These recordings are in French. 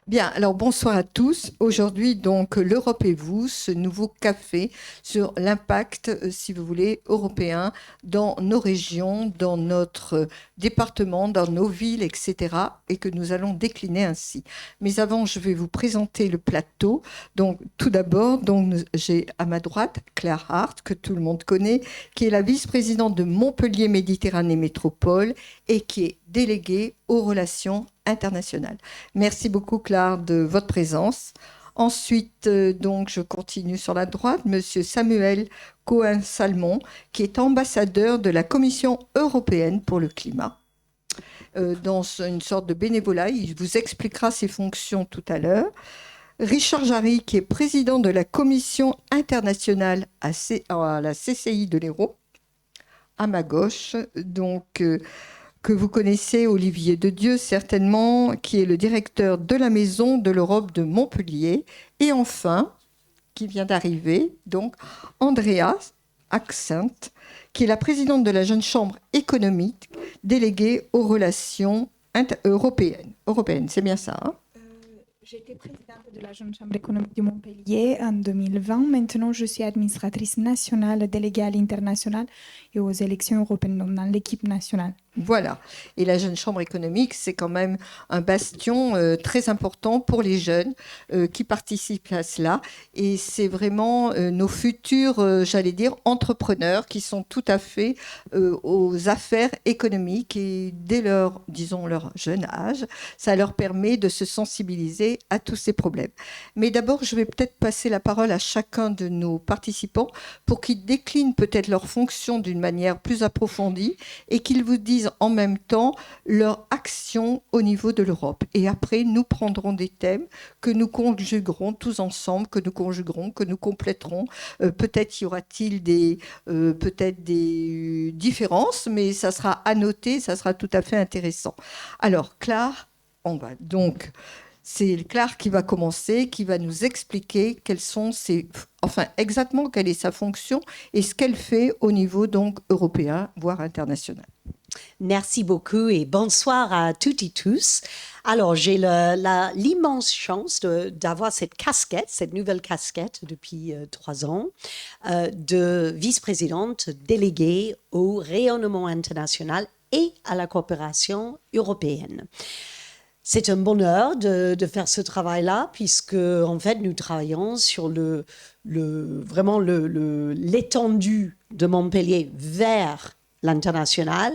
Bien, alors bonsoir à tous. Aujourd'hui, donc, l'Europe et vous, ce nouveau café sur l'impact, si vous voulez, européen dans nos régions, dans notre département, dans nos villes, etc. et que nous allons décliner ainsi. Mais avant, je vais vous présenter le plateau. Donc, tout d'abord, j'ai à ma droite Claire Hart, que tout le monde connaît, qui est la vice-présidente de Montpellier Méditerranée Métropole et qui est déléguée aux relations internationales. Merci beaucoup, Claire, de votre présence. Ensuite, donc, je continue sur la droite, Monsieur Samuel Cohen-Salmon, qui est ambassadeur de la Commission européenne pour le climat, dans une sorte de bénévolat. Il vous expliquera ses fonctions tout à l'heure. Richard Jarry, qui est président de la Commission internationale à la CCI de l'Hérault, à ma gauche. Donc, que vous connaissez, Olivier de Dieu certainement, qui est le directeur de la Maison de l'Europe de Montpellier. Et enfin, qui vient d'arriver, donc Andrea Accent, qui est la présidente de la Jeune Chambre économique déléguée aux relations européennes. C'est bien ça, hein? J'étais présidente de la Jeune Chambre économique de Montpellier en 2020. Maintenant, je suis administratrice nationale déléguée à l'international et aux élections européennes dans l'équipe nationale. Voilà. Et la Jeune Chambre économique, c'est quand même un bastion très important pour les jeunes qui participent à cela. Et c'est vraiment nos futurs, j'allais dire, entrepreneurs qui sont tout à fait aux affaires économiques. Et dès leur, disons, leur jeune âge, ça leur permet de se sensibiliser à tous ces problèmes. Mais d'abord, je vais peut-être passer la parole à chacun de nos participants pour qu'ils déclinent peut-être leurs fonctions d'une manière plus approfondie et qu'ils vous disent en même temps leur action au niveau de l'Europe. Et après, nous prendrons des thèmes que nous conjuguerons tous ensemble, que nous compléterons. Peut-être y aura-t-il peut-être des différences, mais ça sera à noter, ça sera tout à fait intéressant. Alors, Claire, on va donc... C'est Claire qui va commencer, qui va nous expliquer exactement quelle est sa fonction et ce qu'elle fait au niveau donc européen, voire international. Merci beaucoup et bonsoir à toutes et tous. Alors, j'ai l'immense chance d'avoir cette nouvelle casquette depuis 3 ans, de vice-présidente déléguée au rayonnement international et à la coopération européenne. C'est un bonheur de faire ce travail-là, puisque en fait, nous travaillons sur vraiment l'étendue de Montpellier vers l'international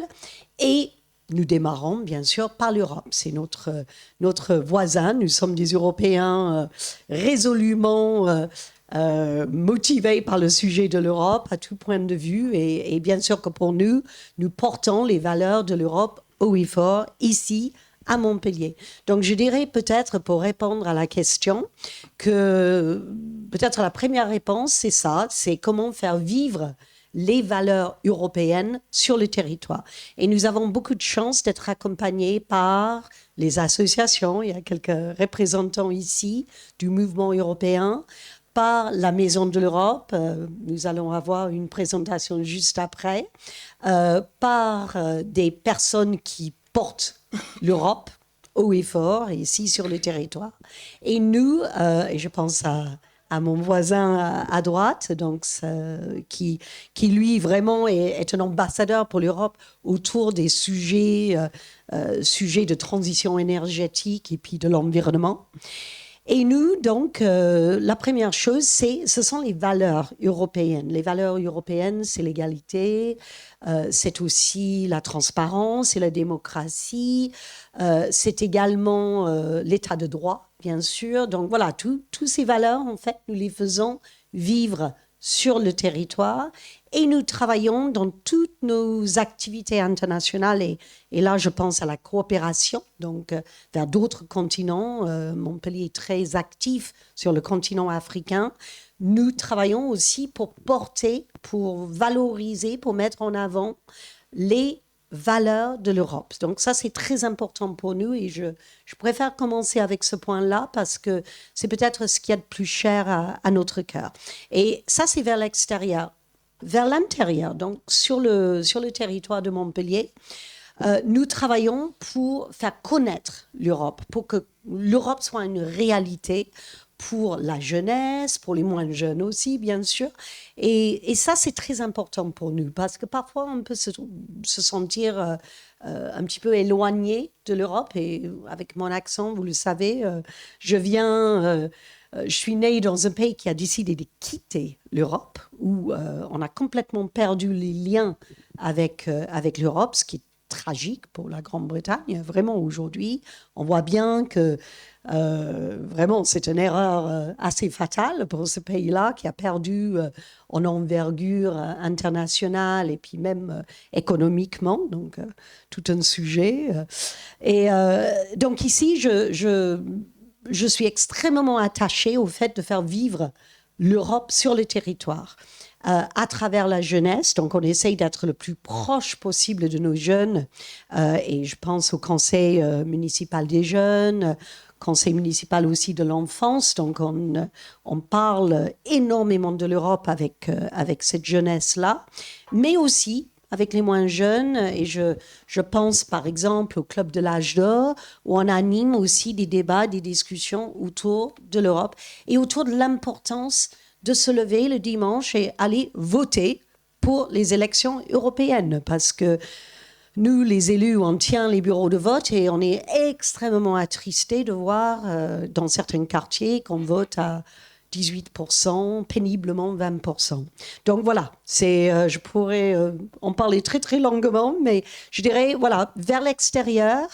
et nous démarrons bien sûr par l'Europe. C'est notre voisin. Nous sommes des Européens résolument motivés par le sujet de l'Europe à tout point de vue et bien sûr que pour nous, nous portons les valeurs de l'Europe haut et fort ici à Montpellier. Donc, je dirais peut-être pour répondre à la question que peut-être la première réponse, c'est ça, c'est comment faire vivre les valeurs européennes sur le territoire. Et nous avons beaucoup de chance d'être accompagnés par les associations, il y a quelques représentants ici du mouvement européen, par la Maison de l'Europe, nous allons avoir une présentation juste après, par des personnes qui portent l'Europe haut et fort, ici sur le territoire. Et nous, et je pense à mon voisin à droite, donc, qui lui vraiment est un ambassadeur pour l'Europe autour des sujets de transition énergétique et puis de l'environnement. Et nous, donc, la première chose, ce sont les valeurs européennes. Les valeurs européennes, c'est l'égalité, c'est aussi la transparence et la démocratie, c'est également l'état de droit, bien sûr. Donc voilà, toutes ces valeurs, en fait, nous les faisons vivre sur le territoire et nous travaillons dans toutes nos activités internationales et là je pense à la coopération donc vers d'autres continents. Montpellier est très actif sur le continent africain. Nous travaillons aussi pour porter, pour valoriser, pour mettre en avant les valeurs de l'Europe. Donc ça, c'est très important pour nous et je préfère commencer avec ce point-là parce que c'est peut-être ce qu'il y a de plus cher à notre cœur. Et ça, c'est vers l'extérieur. Vers l'intérieur, donc sur le territoire de Montpellier, nous travaillons pour faire connaître l'Europe, pour que l'Europe soit une réalité pour la jeunesse, pour les moins jeunes aussi, bien sûr. Et ça, c'est très important pour nous, parce que parfois, on peut se sentir un petit peu éloigné de l'Europe. Et avec mon accent, vous le savez, je suis née dans un pays qui a décidé de quitter l'Europe, où on a complètement perdu les liens avec l'Europe, ce qui est tragique pour la Grande-Bretagne. Vraiment, aujourd'hui, on voit bien que vraiment, c'est une erreur assez fatale pour ce pays-là qui a perdu en envergure internationale et puis même économiquement. Donc, tout un sujet. Donc ici, je suis extrêmement attachée au fait de faire vivre l'Europe sur le territoire. À travers la jeunesse. Donc, on essaye d'être le plus proche possible de nos jeunes. Et je pense au conseil municipal des jeunes, conseil municipal aussi de l'enfance. Donc, on parle énormément de l'Europe avec cette jeunesse-là, mais aussi avec les moins jeunes. Et je pense, par exemple, au Club de l'âge d'or, où on anime aussi des débats, des discussions autour de l'Europe et autour de l'importance de se lever le dimanche et aller voter pour les élections européennes. Parce que nous, les élus, on tient les bureaux de vote et on est extrêmement attristés de voir dans certains quartiers qu'on vote à 18%, péniblement 20%. Donc voilà, je pourrais en parler très très longuement, mais je dirais, voilà, vers l'extérieur,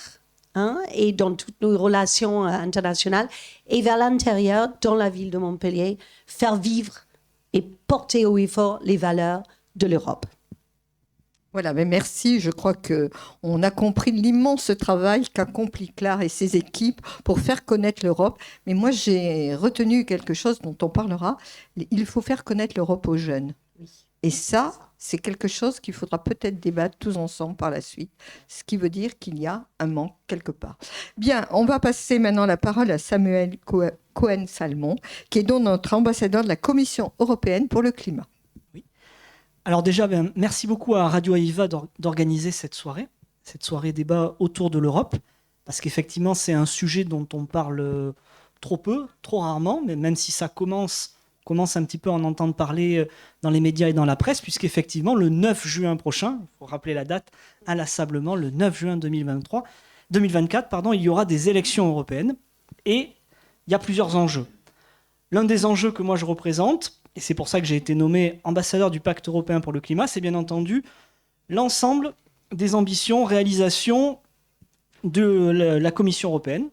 et dans toutes nos relations internationales, et vers l'intérieur, dans la ville de Montpellier, faire vivre et porter haut et fort les valeurs de l'Europe. Voilà, mais merci. Je crois qu'on a compris l'immense travail qu'accomplit Claire et ses équipes pour faire connaître l'Europe. Mais moi, j'ai retenu quelque chose dont on parlera. Il faut faire connaître l'Europe aux jeunes. Oui. Et ça, c'est quelque chose qu'il faudra peut-être débattre tous ensemble par la suite, ce qui veut dire qu'il y a un manque quelque part. Bien, on va passer maintenant la parole à Samuel Cohen-Salmon, qui est donc notre ambassadeur de la Commission européenne pour le climat. Oui. Alors déjà, merci beaucoup à Radio Aviva d'organiser cette soirée débat autour de l'Europe, parce qu'effectivement, c'est un sujet dont on parle trop peu, trop rarement, mais même si ça commence un petit peu à en entendre parler dans les médias et dans la presse, puisqu'effectivement, le 9 juin prochain, il faut rappeler la date inlassablement, le 9 juin 2024, il y aura des élections européennes et il y a plusieurs enjeux. L'un des enjeux que moi je représente, et c'est pour ça que j'ai été nommé ambassadeur du Pacte européen pour le climat, c'est bien entendu l'ensemble des ambitions, réalisations de la Commission européenne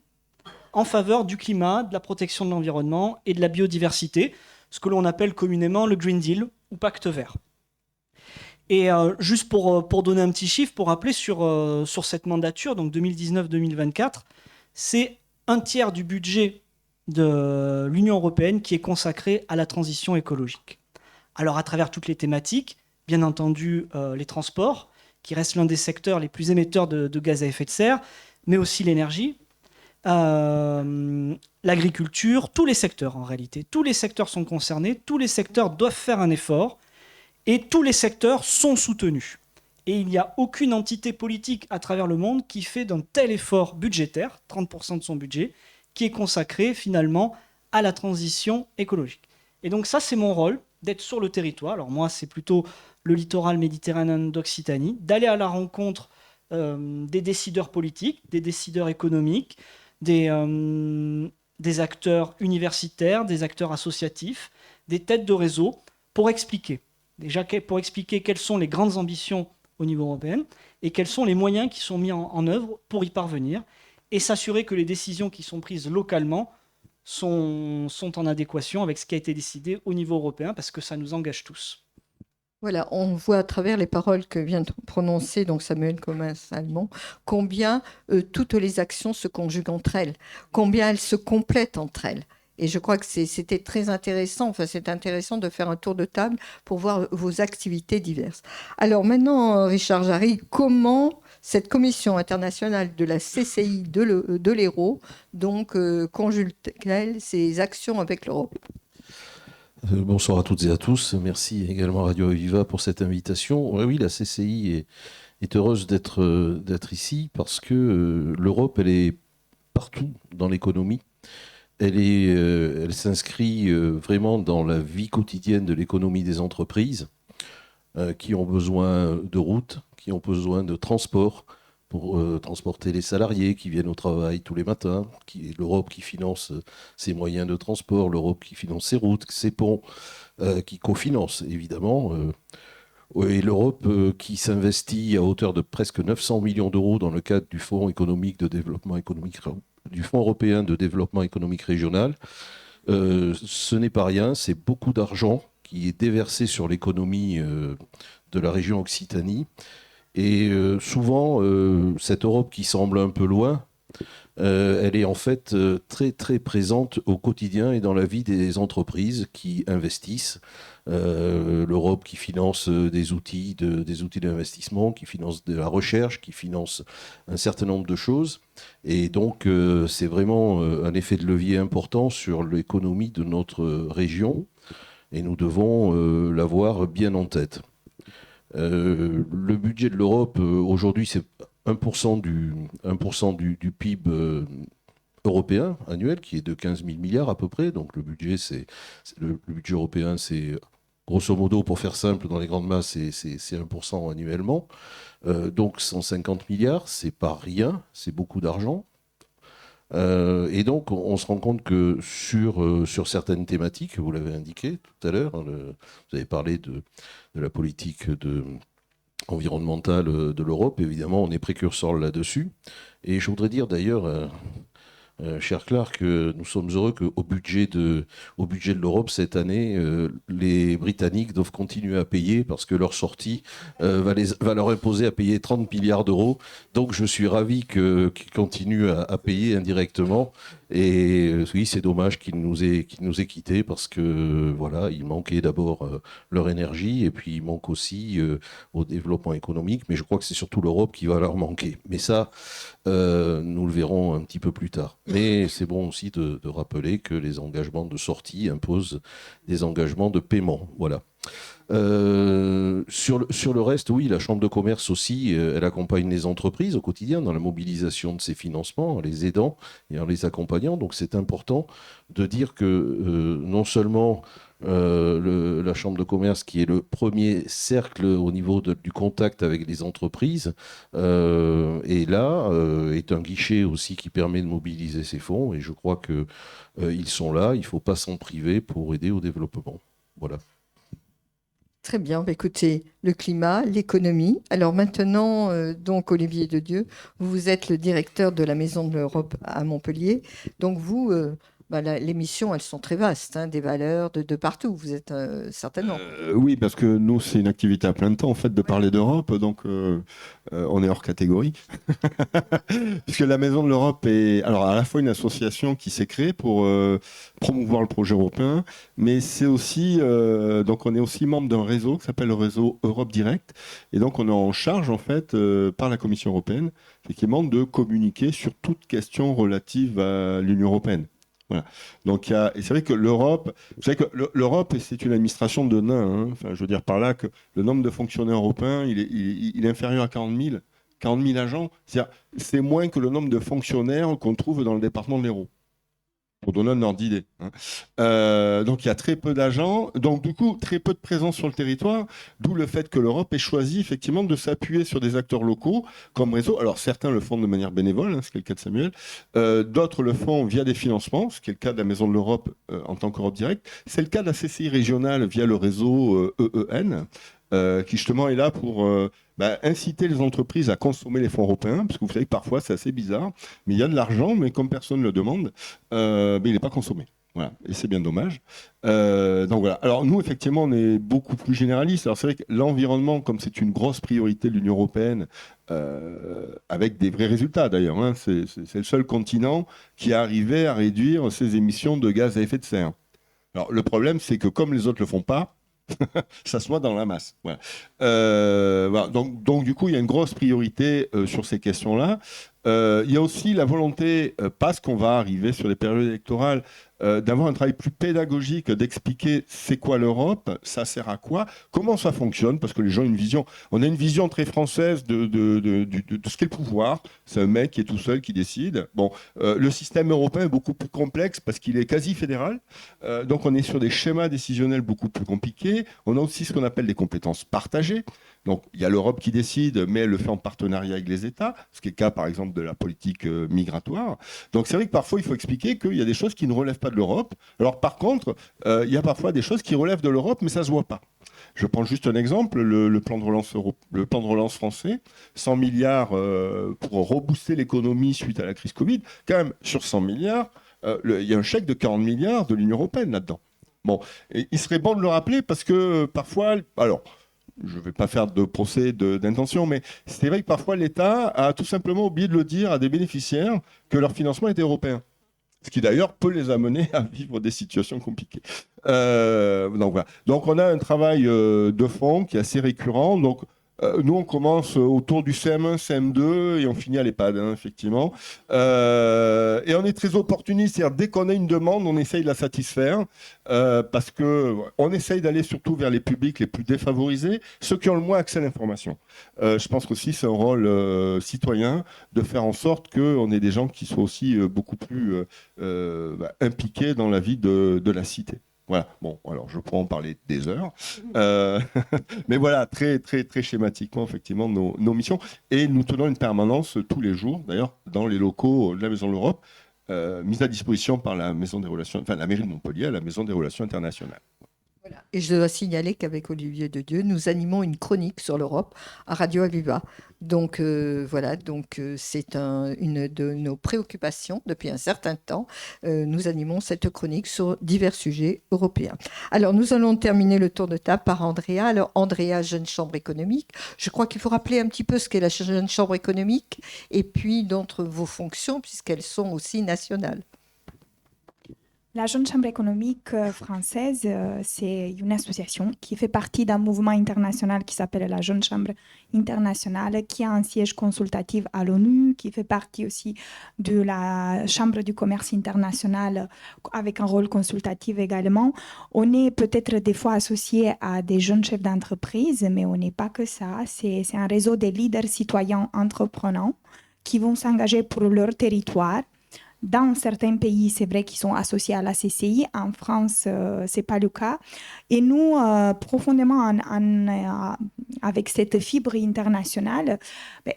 en faveur du climat, de la protection de l'environnement et de la biodiversité, ce que l'on appelle communément le Green Deal ou Pacte vert. Et juste pour donner un petit chiffre, pour rappeler sur cette mandature, donc 2019-2024, c'est un tiers du budget de l'Union européenne qui est consacré à la transition écologique. Alors à travers toutes les thématiques, bien entendu les transports, qui restent l'un des secteurs les plus émetteurs de gaz à effet de serre, mais aussi l'énergie, l'agriculture, tous les secteurs en réalité. Tous les secteurs sont concernés, tous les secteurs doivent faire un effort et tous les secteurs sont soutenus. Et il n'y a aucune entité politique à travers le monde qui fait d'un tel effort budgétaire, 30% de son budget, qui est consacré finalement à la transition écologique. Et donc ça, c'est mon rôle, d'être sur le territoire. Alors moi, c'est plutôt le littoral méditerranéen d'Occitanie, d'aller à la rencontre des décideurs politiques, des décideurs économiques, des acteurs universitaires, des acteurs associatifs, des têtes de réseau, pour expliquer quelles sont les grandes ambitions au niveau européen et quels sont les moyens qui sont mis en œuvre pour y parvenir, et s'assurer que les décisions qui sont prises localement sont en adéquation avec ce qui a été décidé au niveau européen, parce que ça nous engage tous. Voilà, on voit à travers les paroles que vient de prononcer donc Samuel Cohen-Salmon combien toutes les actions se conjuguent entre elles, combien elles se complètent entre elles. Et je crois que c'était très intéressant, c'est intéressant de faire un tour de table pour voir vos activités diverses. Alors maintenant, Richard Jarry, comment cette commission internationale de la CCI de l'Hérault donc conjugue-t-elle ses actions avec l'Europe ? Bonsoir à toutes et à tous. Merci également à Radio Aviva pour cette invitation. Oui, la CCI est heureuse d'être ici parce que l'Europe, elle est partout dans l'économie. Elle s'inscrit vraiment dans la vie quotidienne de l'économie des entreprises qui ont besoin de routes, qui ont besoin de transport pour transporter les salariés qui viennent au travail tous les matins. L'Europe qui finance ses moyens de transport, l'Europe qui finance ses routes, ses ponts, qui cofinance évidemment. Et l'Europe qui s'investit à hauteur de presque 900 millions d'euros dans le cadre du Fonds économique de développement économique, du Fonds européen de développement économique régional. Ce n'est pas rien, c'est beaucoup d'argent qui est déversé sur l'économie de la région Occitanie. Et souvent, cette Europe qui semble un peu loin, elle est en fait très très présente au quotidien et dans la vie des entreprises qui investissent. L'Europe qui finance des outils d'investissement, qui finance de la recherche, qui finance un certain nombre de choses. Et donc, c'est vraiment un effet de levier important sur l'économie de notre région. Et nous devons l'avoir bien en tête. Le budget de l'Europe, aujourd'hui, c'est 1% du PIB européen annuel, qui est de 15 000 milliards à peu près. Donc le budget européen, c'est grosso modo, pour faire simple, dans les grandes masses, c'est 1% annuellement. Donc 150 milliards, c'est pas rien, c'est beaucoup d'argent. Et donc, on se rend compte que sur certaines thématiques, vous l'avez indiqué tout à l'heure, vous avez parlé de la politique environnementale de l'Europe, évidemment, on est précurseur là-dessus. Et je voudrais dire d'ailleurs, cher Clark, nous sommes heureux qu'au budget de l'Europe cette année, les Britanniques doivent continuer à payer parce que leur sortie va leur imposer à payer 30 milliards d'euros. Donc je suis ravi qu'ils continuent à payer indirectement. Et oui, c'est dommage qu'ils nous aient quittés parce que voilà, il manquait d'abord leur énergie et puis il manque aussi au développement économique. Mais je crois que c'est surtout l'Europe qui va leur manquer. Mais ça, nous le verrons un petit peu plus tard. Mais c'est bon aussi de rappeler que les engagements de sortie imposent des engagements de paiement. Voilà. Sur le reste, oui, la Chambre de commerce aussi, elle accompagne les entreprises au quotidien dans la mobilisation de ces financements, en les aidant et en les accompagnant. Donc c'est important de dire que non seulement la Chambre de commerce, qui est le premier cercle au niveau du contact avec les entreprises, est là, est un guichet aussi qui permet de mobiliser ces fonds. Et je crois qu'ils sont là, il ne faut pas s'en priver pour aider au développement. Voilà. Très bien, écoutez, le climat, l'économie. Alors maintenant, donc Olivier Dedieu, vous êtes le directeur de la Maison de l'Europe à Montpellier. Donc vous, les missions, elles sont très vastes, hein, des valeurs de partout. Vous êtes certainement. Oui, parce que nous, c'est une activité à plein temps, en fait, de parler d'Europe. Donc, on est hors catégorie. Puisque la Maison de l'Europe est alors à la fois une association qui s'est créée pour promouvoir le projet européen, mais c'est aussi, donc on est aussi membre d'un réseau qui s'appelle le réseau Europe Direct. Et donc, on est en charge, en fait, par la Commission européenne, effectivement, de communiquer sur toute question relative à l'Union européenne. Voilà. Donc, et c'est vrai que l'Europe, vous savez que l'Europe, c'est une administration de nains. Hein. Enfin, je veux dire par là que le nombre de fonctionnaires européens, il est inférieur à 40 000. 40 000 agents, c'est moins que le nombre de fonctionnaires qu'on trouve dans le département de l'Hérault. Pour donner un ordre d'idée. Hein. Donc il y a très peu d'agents, donc du coup très peu de présence sur le territoire, d'où le fait que l'Europe ait choisi effectivement de s'appuyer sur des acteurs locaux comme réseau. Alors certains le font de manière bénévole, hein, ce qui est le cas de Samuel, d'autres le font via des financements, ce qui est le cas de la Maison de l'Europe en tant qu'Europe Direct. C'est le cas de la CCI régionale via le réseau EEN, qui justement est là pour inciter les entreprises à consommer les fonds européens, parce que vous savez que parfois c'est assez bizarre, mais il y a de l'argent, mais comme personne ne le demande, il n'est pas consommé. Voilà, et c'est bien dommage. Donc voilà. Alors nous, effectivement, on est beaucoup plus généraliste. Alors c'est vrai que l'environnement, comme c'est une grosse priorité de l'Union européenne, avec des vrais résultats d'ailleurs, hein, c'est le seul continent qui a arrivé à réduire ses émissions de gaz à effet de serre. Alors le problème, c'est que comme les autres ne le font pas, ça se noie dans la masse. Voilà. Voilà. Donc, du coup, il y a une grosse priorité sur ces questions-là. Il y a aussi la volonté, parce qu'on va arriver sur les périodes électorales, d'avoir un travail plus pédagogique, d'expliquer c'est quoi l'Europe, ça sert à quoi, comment ça fonctionne, parce que les gens ont une vision, on a une vision très française de ce qu'est le pouvoir. C'est un mec qui est tout seul qui décide. Bon, le système européen est beaucoup plus complexe parce qu'il est quasi fédéral, donc on est sur des schémas décisionnels beaucoup plus compliqués. On a aussi ce qu'on appelle des compétences partagées. Donc il y a l'Europe qui décide, mais elle le fait en partenariat avec les États, ce qui est le cas par exemple de la politique migratoire. Donc c'est vrai que parfois il faut expliquer qu'il y a des choses qui ne relèvent pas de l'Europe. Alors par contre, il y a parfois des choses qui relèvent de l'Europe, mais ça ne se voit pas. Je prends juste un exemple, le plan de relance français, 100 milliards pour rebooster l'économie suite à la crise Covid. Quand même, sur 100 milliards, il y a un chèque de 40 milliards de l'Union européenne là-dedans. Bon, et il serait bon de le rappeler parce que parfois, alors, je ne vais pas faire de procès d'intention, mais c'est vrai que parfois l'État a tout simplement oublié de le dire à des bénéficiaires que leur financement était européen. Ce qui d'ailleurs peut les amener à vivre des situations compliquées. Donc voilà. Donc on a un travail de fond qui est assez récurrent. Donc nous on commence autour du CM1, CM2 et on finit à l'EHPAD, hein, effectivement. Et on est très opportuniste, c'est-à-dire dès qu'on a une demande, on essaye de la satisfaire parce que on essaye d'aller surtout vers les publics les plus défavorisés, ceux qui ont le moins accès à l'information. Je pense qu'aussi c'est un rôle citoyen de faire en sorte qu'on ait des gens qui soient aussi beaucoup plus impliqués dans la vie de la cité. Voilà, bon, alors je pourrais en parler des heures. Mais voilà, très, très, très schématiquement, effectivement, nos missions. Et nous tenons une permanence tous les jours, d'ailleurs, dans les locaux de la Maison de l'Europe, mise à disposition par la Maison des Relations, enfin la mairie de Montpellier, la Maison des Relations internationales. Voilà. Et je dois signaler qu'avec Olivier de Dieu, nous animons une chronique sur l'Europe à Radio Aviva. Donc voilà, donc c'est une de nos préoccupations depuis un certain temps. Nous animons cette chronique sur divers sujets européens. Alors nous allons terminer le tour de table par Andrea. Alors Andrea, Jeune Chambre économique. Je crois qu'il faut rappeler un petit peu ce qu'est la Jeune Chambre économique et puis d'entre vos fonctions puisqu'elles sont aussi nationales. La Jeune Chambre économique française, c'est une association qui fait partie d'un mouvement international qui s'appelle la Jeune Chambre internationale, qui a un siège consultatif à l'ONU, qui fait partie aussi de la Chambre du commerce international avec un rôle consultatif également. On est peut-être des fois associé à des jeunes chefs d'entreprise, mais on n'est pas que ça. C'est un réseau de leaders citoyens entreprenants qui vont s'engager pour leur territoire. Dans certains pays, c'est vrai qu'ils sont associés à la CCI. En France, ce n'est pas le cas. Et nous, profondément, avec cette fibre internationale,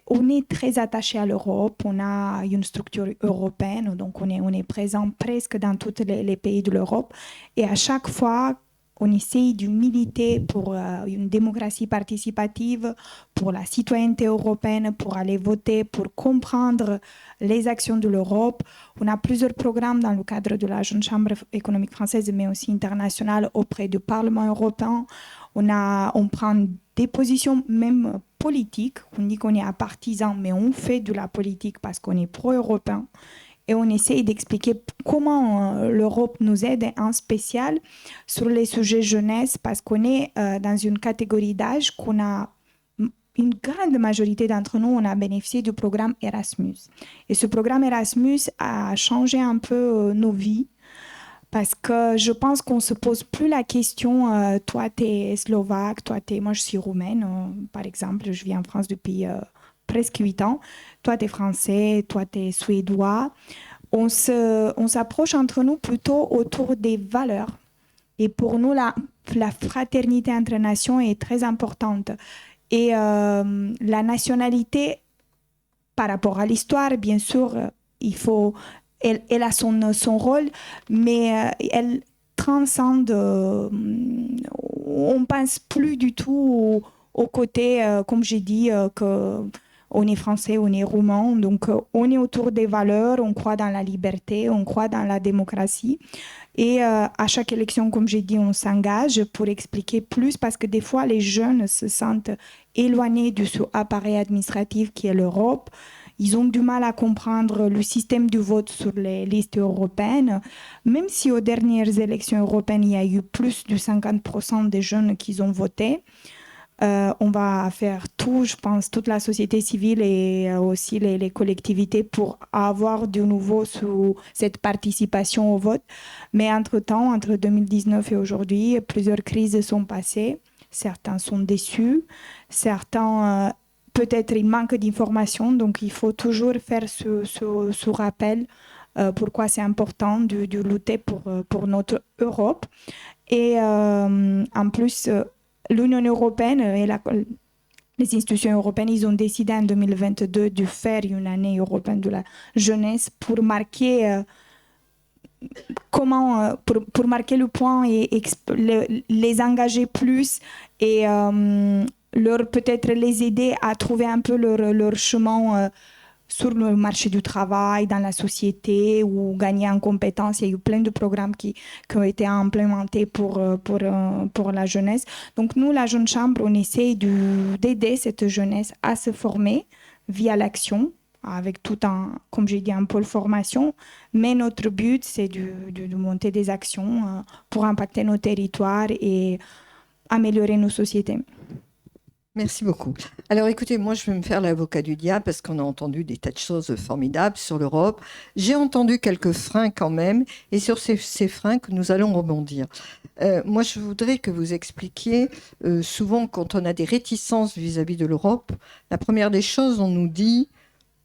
on est très attachés à l'Europe. On a une structure européenne, donc on est présent presque dans tous les pays de l'Europe. Et à chaque fois, on essaye de militer pour une démocratie participative, pour la citoyenneté européenne, pour aller voter, pour comprendre les actions de l'Europe. On a plusieurs programmes dans le cadre de la Jeune Chambre économique française, mais aussi internationale auprès du Parlement européen. On prend des positions même politiques. On dit qu'on est un partisan, mais on fait de la politique parce qu'on est pro-européen. Et on essaye d'expliquer comment l'Europe nous aide, en spécial sur les sujets jeunesse, parce qu'on est dans une catégorie d'âge qu'on a, une grande majorité d'entre nous, on a bénéficié du programme Erasmus. Et ce programme Erasmus a changé un peu nos vies, parce que je pense qu'on ne se pose plus la question, toi tu es slovaque, moi je suis roumaine, par exemple, je vis en France depuis presque 8 ans. Toi, tu es français, toi, tu es suédois. On s'approche entre nous plutôt autour des valeurs. Et pour nous, la fraternité entre nations est très importante. Et la nationalité, par rapport à l'histoire, bien sûr, elle a son rôle, mais elle transcende. On ne pense plus du tout au côté, comme j'ai dit, qu'on est français, on est roumain, donc on est autour des valeurs, on croit dans la liberté, on croit dans la démocratie. Et à chaque élection, comme j'ai dit, on s'engage pour expliquer plus, parce que des fois, les jeunes se sentent éloignés de ce appareil administratif qui est l'Europe. Ils ont du mal à comprendre le système du vote sur les listes européennes, même si aux dernières élections européennes, il y a eu plus de 50% des jeunes qui ont voté. On va faire tout, je pense, toute la société civile et aussi les collectivités pour avoir de nouveau cette participation au vote. Mais entre-temps, entre 2019 et aujourd'hui, plusieurs crises sont passées. Certains sont déçus, certains, peut-être, il manque d'informations. Donc, il faut toujours faire ce rappel pourquoi c'est important de lutter pour notre Europe. Et en plus, l'Union européenne et les institutions européennes, ils ont décidé en 2022 de faire une année européenne de la jeunesse pour marquer pour marquer le point et les engager plus et peut-être les aider à trouver un peu leur chemin sur le marché du travail, dans la société ou gagner en compétences. Il y a eu plein de programmes qui ont été implémentés pour la jeunesse. Donc nous, la Jeune Chambre, on essaie d'aider cette jeunesse à se former via l'action, avec comme j'ai dit, un pôle formation. Mais notre but, c'est de monter des actions pour impacter nos territoires et améliorer nos sociétés. Merci beaucoup. Alors écoutez, moi je vais me faire l'avocat du diable parce qu'on a entendu des tas de choses formidables sur l'Europe. J'ai entendu quelques freins quand même et sur ces freins que nous allons rebondir. Moi je voudrais que vous expliquiez, souvent quand on a des réticences vis-à-vis de l'Europe, la première des choses, on nous dit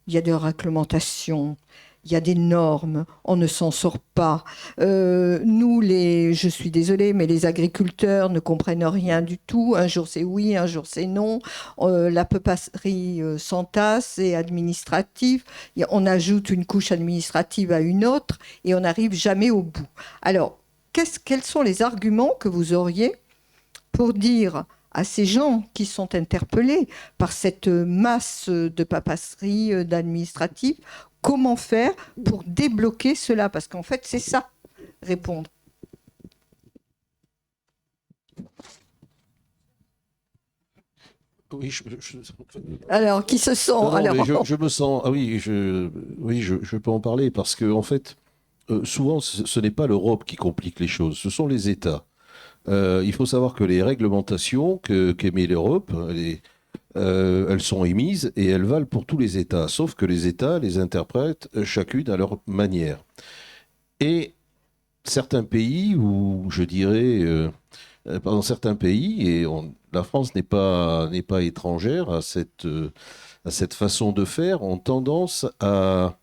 il y a des réglementations, il y a des normes, on ne s'en sort pas. Nous, je suis désolée, mais les agriculteurs ne comprennent rien du tout. Un jour c'est oui, un jour c'est non. La paperasserie s'entasse, c'est administratif. On ajoute une couche administrative à une autre et on n'arrive jamais au bout. Alors, quels sont les arguments que vous auriez pour dire à ces gens qui sont interpellés par cette masse de paperasserie, d'administratif, comment faire pour débloquer cela? Parce qu'en fait, c'est ça, répondre. Oui, alors, qui se sent non, alors... je me sens... Ah oui, je peux en parler parce que, en fait, souvent, ce n'est pas l'Europe qui complique les choses, ce sont les États. Il faut savoir que les réglementations qu'émet l'Europe, elles sont émises et elles valent pour tous les États, sauf que les États les interprètent chacune à leur manière. Et certains pays, ou je dirais, dans certains pays, et la France n'est pas étrangère à cette façon de faire, ont tendance à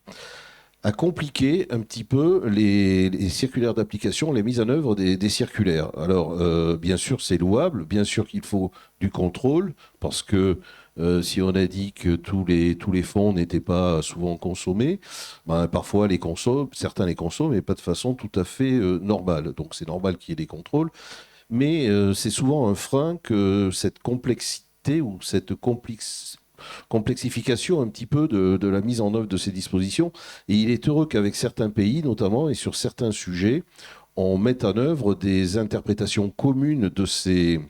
compliquer un petit peu les circulaires d'application, les mises en œuvre des circulaires. Alors, bien sûr, c'est louable, bien sûr qu'il faut du contrôle, parce que si on a dit que tous les fonds n'étaient pas souvent consommés, ben, parfois certains les consomment, mais pas de façon tout à fait normale. Donc c'est normal qu'il y ait des contrôles, mais c'est souvent un frein que cette complexité ou cette complexification un petit peu de la mise en œuvre de ces dispositions. Et il est heureux qu'avec certains pays, notamment, et sur certains sujets, on mette en œuvre des interprétations communes de ces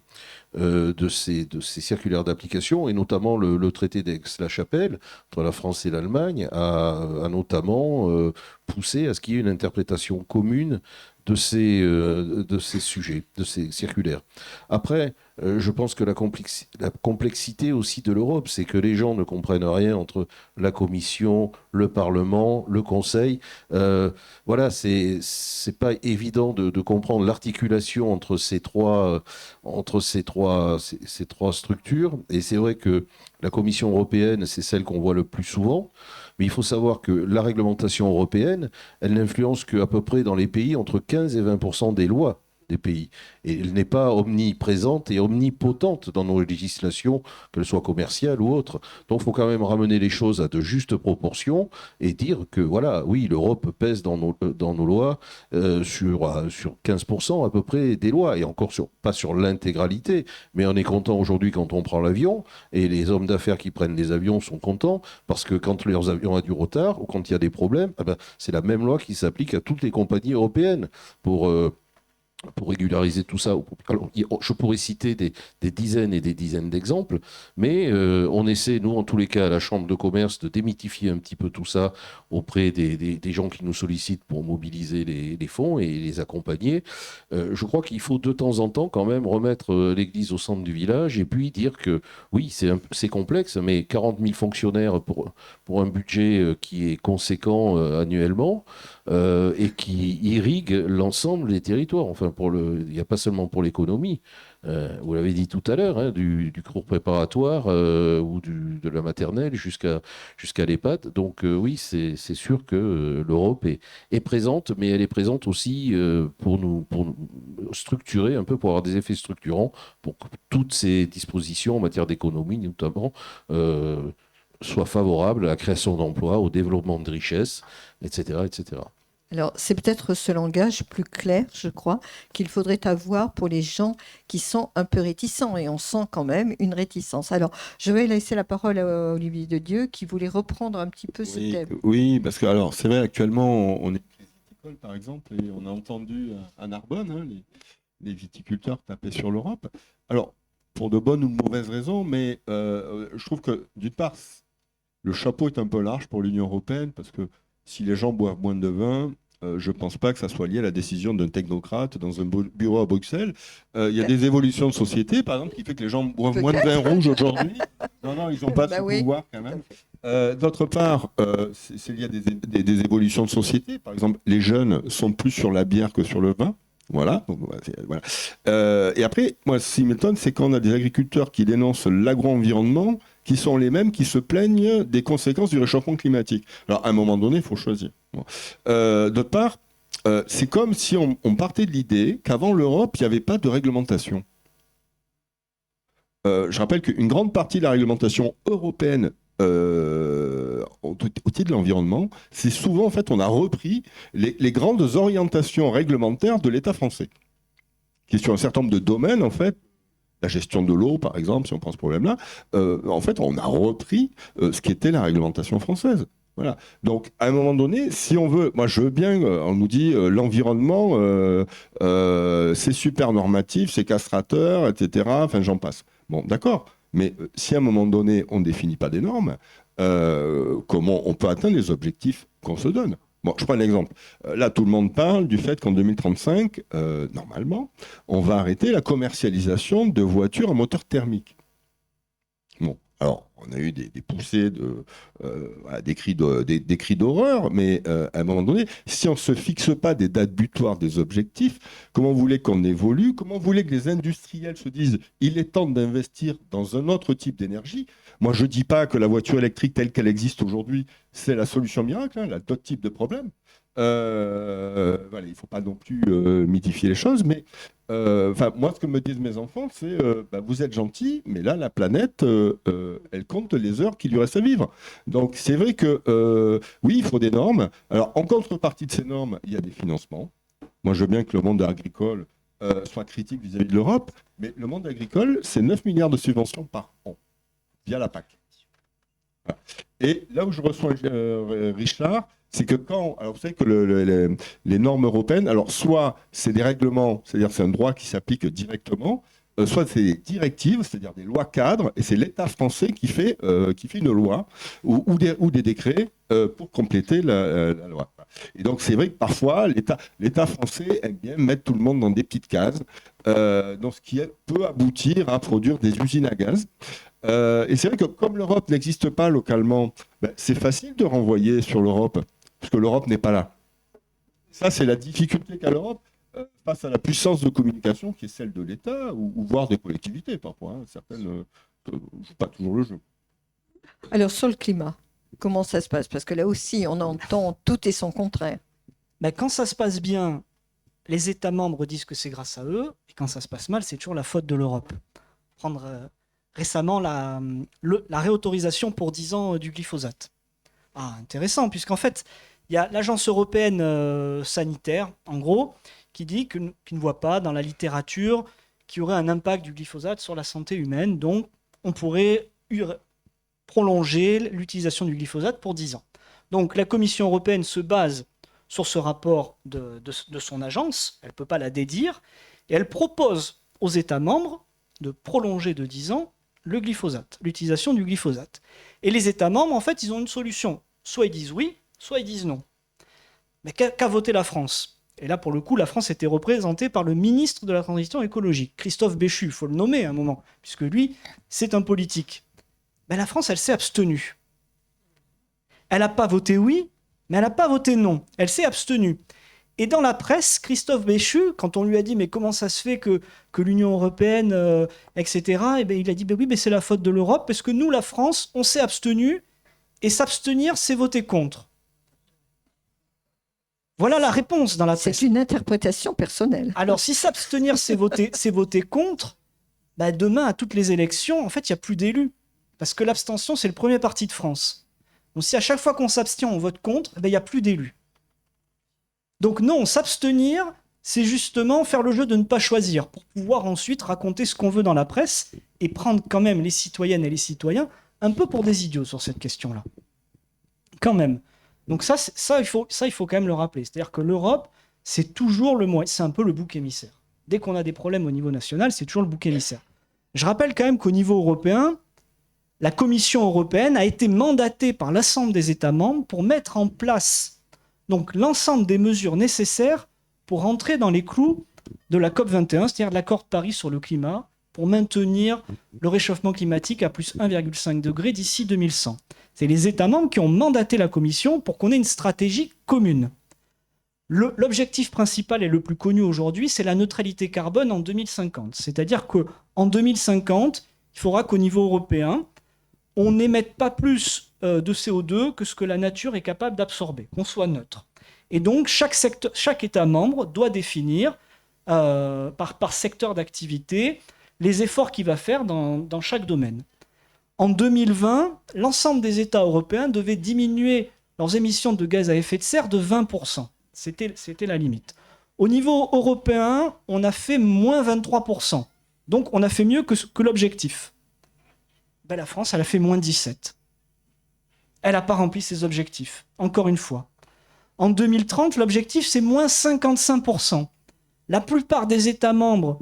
circulaires d'application, et notamment le traité d'Aix-la-Chapelle entre la France et l'Allemagne a notamment poussé à ce qu'il y ait une interprétation commune de ces sujets, de ces circulaires. Après, je pense que la complexité aussi de l'Europe, c'est que les gens ne comprennent rien entre la Commission, le Parlement, le Conseil. Voilà, c'est pas évident de comprendre l'articulation entre ces trois structures. Et c'est vrai que la Commission européenne, c'est celle qu'on voit le plus souvent. Mais il faut savoir que la réglementation européenne, elle n'influence qu'à peu près dans les pays entre 15 et 20% des lois des pays. Et elle n'est pas omniprésente et omnipotente dans nos législations, qu'elles soient commerciales ou autres. Donc il faut quand même ramener les choses à de justes proportions et dire que, voilà, oui, l'Europe pèse dans nos lois sur 15% à peu près des lois, et encore pas sur l'intégralité, mais on est content aujourd'hui quand on prend l'avion, et les hommes d'affaires qui prennent les avions sont contents, parce que quand leurs avions ont du retard, ou quand il y a des problèmes, c'est la même loi qui s'applique à toutes les compagnies européennes pour pour régulariser tout ça. Alors, je pourrais citer des dizaines et des dizaines d'exemples, mais on essaie, nous, en tous les cas, à la Chambre de commerce, de démythifier un petit peu tout ça auprès des gens qui nous sollicitent pour mobiliser les fonds et les accompagner. Je crois qu'il faut de temps en temps quand même remettre l'église au centre du village et puis dire que oui, c'est complexe, mais 40 000 fonctionnaires pour un budget qui est conséquent annuellement et qui irrigue l'ensemble des territoires. Enfin, il n'y a pas seulement pour l'économie, vous l'avez dit tout à l'heure, hein, du cours préparatoire ou de la maternelle jusqu'à l'EHPAD. Donc oui, c'est sûr que l'Europe est présente, mais elle est présente aussi pour nous structurer un peu, pour avoir des effets structurants, pour que toutes ces dispositions en matière d'économie, notamment, soient favorables à la création d'emplois, au développement de richesses, etc., etc. Alors, c'est peut-être ce langage plus clair, je crois, qu'il faudrait avoir pour les gens qui sont un peu réticents. Et on sent quand même une réticence. Alors, je vais laisser la parole à Olivier de Dieu, qui voulait reprendre un petit peu ce thème. Oui, parce que, alors, c'est vrai, actuellement, on est viticole, par exemple, et on a entendu à Narbonne, hein, les viticulteurs taper sur l'Europe. Alors, pour de bonnes ou de mauvaises raisons, mais je trouve que, d'une part, le chapeau est un peu large pour l'Union européenne, parce que si les gens boivent moins de vin, je ne pense pas que ça soit lié à la décision d'un technocrate dans un bureau à Bruxelles. Il y a des évolutions de société, par exemple, qui fait que les gens boivent moins de vin rouge aujourd'hui. Non, ils n'ont pas ce pouvoir quand même. D'autre part, c'est lié à des évolutions de société. Par exemple, les jeunes sont plus sur la bière que sur le vin. Voilà. Donc, voilà. Et après, moi, ce qui m'étonne, c'est quand on a des agriculteurs qui dénoncent l'agro-environnement, qui sont les mêmes qui se plaignent des conséquences du réchauffement climatique. Alors, à un moment donné, il faut choisir. Bon. D'autre part, c'est comme si on partait de l'idée qu'avant l'Europe, il n'y avait pas de réglementation. Je rappelle qu'une grande partie de la réglementation européenne au titre de l'environnement, c'est souvent, en fait, on a repris les grandes orientations réglementaires de l'État français, qui est sur un certain nombre de domaines, en fait, la gestion de l'eau, par exemple, si on prend ce problème-là, en fait, on a repris ce qu'était la réglementation française. Voilà. Donc, à un moment donné, si on veut, moi je veux bien, on nous dit l'environnement, c'est super normatif, c'est castrateur, etc. Enfin, j'en passe. Bon, d'accord. Mais si à un moment donné, on ne définit pas des normes, comment on peut atteindre les objectifs qu'on se donne? Bon, je prends un exemple. Là, tout le monde parle du fait qu'en 2035, normalement, on va arrêter la commercialisation de voitures à moteur thermique. Bon, alors, on a eu des poussées, voilà, des cris d'horreur, mais à un moment donné, si on ne se fixe pas des dates butoirs, des objectifs, comment vous voulez qu'on évolue? Comment vous voulez que les industriels se disent il est temps d'investir dans un autre type d'énergie? Moi, je ne dis pas que la voiture électrique telle qu'elle existe aujourd'hui, c'est la solution miracle, hein, elle a d'autres types de problèmes. Voilà, il ne faut pas non plus mythifier les choses, mais moi, ce que me disent mes enfants, c'est vous êtes gentils, mais là, la planète, elle compte les heures qu'il lui reste à vivre. Donc, c'est vrai que oui, il faut des normes. Alors, en contrepartie de ces normes, il y a des financements. Moi, je veux bien que le monde agricole soit critique vis-à-vis de l'Europe, mais le monde agricole, c'est 9 milliards de subventions par an, via la PAC. Voilà. Et là où je reçois Richard, c'est que alors vous savez que les normes européennes, alors soit c'est des règlements, c'est-à-dire c'est un droit qui s'applique directement, soit c'est des directives, c'est-à-dire des lois cadres, et c'est l'État français qui fait une loi ou des décrets pour compléter la loi. Et donc c'est vrai que parfois l'État français aime bien mettre tout le monde dans des petites cases, dans ce qui peut aboutir à produire des usines à gaz. Et c'est vrai que comme l'Europe n'existe pas localement, c'est facile de renvoyer sur l'Europe, parce que l'Europe n'est pas là. Ça, c'est la difficulté qu'a l'Europe face à la puissance de communication qui est celle de l'État, ou voire des collectivités parfois. Hein. Certaines ne jouent pas toujours le jeu. Alors, sur le climat, comment ça se passe? Parce que là aussi, on entend tout et son contraire. Quand ça se passe bien, les États membres disent que c'est grâce à eux, et quand ça se passe mal, c'est toujours la faute de l'Europe. Prendre récemment la réautorisation pour 10 ans du glyphosate. Intéressant, puisqu'en fait, il y a l'agence européenne sanitaire, en gros, qui dit qu'il ne voit pas dans la littérature qu'il y aurait un impact du glyphosate sur la santé humaine. Donc, on pourrait prolonger l'utilisation du glyphosate pour 10 ans. Donc, la Commission européenne se base sur ce rapport de son agence, elle ne peut pas la dédire, et elle propose aux États membres de prolonger de 10 ans le glyphosate, l'utilisation du glyphosate. Et les États membres, en fait, ils ont une solution. Soit ils disent oui, soit ils disent non. Mais qu'a voté la France ? Et là, pour le coup, la France était représentée par le ministre de la Transition écologique, Christophe Béchu, il faut le nommer à un moment, puisque lui, c'est un politique. Ben, la France, elle s'est abstenue. Elle n'a pas voté oui, mais elle n'a pas voté non. Elle s'est abstenue. Et dans la presse, Christophe Béchu, quand on lui a dit « mais comment ça se fait que l'Union européenne, etc. » Et ben, il a dit « oui, mais c'est la faute de l'Europe, parce que nous, la France, on s'est abstenu, et s'abstenir, c'est voter contre. » Voilà la réponse dans la presse. C'est une interprétation personnelle. Alors, si s'abstenir, c'est voter contre, bah, demain, à toutes les élections, en fait, il n'y a plus d'élus. Parce que l'abstention, c'est le premier parti de France. Donc, si à chaque fois qu'on s'abstient, on vote contre, il n'y a plus d'élus. Donc non, s'abstenir, c'est justement faire le jeu de ne pas choisir, pour pouvoir ensuite raconter ce qu'on veut dans la presse, et prendre quand même les citoyennes et les citoyens un peu pour des idiots sur cette question-là. Quand même. Donc ça, il faut quand même le rappeler. C'est-à-dire que l'Europe, c'est toujours c'est un peu le bouc émissaire. Dès qu'on a des problèmes au niveau national, c'est toujours le bouc émissaire. Je rappelle quand même qu'au niveau européen, la Commission européenne a été mandatée par l'ensemble des États membres pour mettre en place donc l'ensemble des mesures nécessaires pour entrer dans les clous de la COP21, c'est-à-dire de l'accord de Paris sur le climat, pour maintenir le réchauffement climatique à plus 1,5 degré d'ici 2100. C'est les États membres qui ont mandaté la Commission pour qu'on ait une stratégie commune. L'objectif principal et le plus connu aujourd'hui, c'est la neutralité carbone en 2050. C'est-à-dire qu'en 2050, il faudra qu'au niveau européen, on n'émette pas plus de CO2 que ce que la nature est capable d'absorber, qu'on soit neutre. Et donc, chaque État membre doit définir par secteur d'activité les efforts qu'il va faire dans chaque domaine. En 2020, l'ensemble des États européens devaient diminuer leurs émissions de gaz à effet de serre de 20%. C'était la limite. Au niveau européen, on a fait moins 23%. Donc, on a fait mieux que l'objectif. Ben, la France, elle a fait moins 17%. Elle n'a pas rempli ses objectifs, encore une fois. En 2030, l'objectif, c'est moins 55%. La plupart des États membres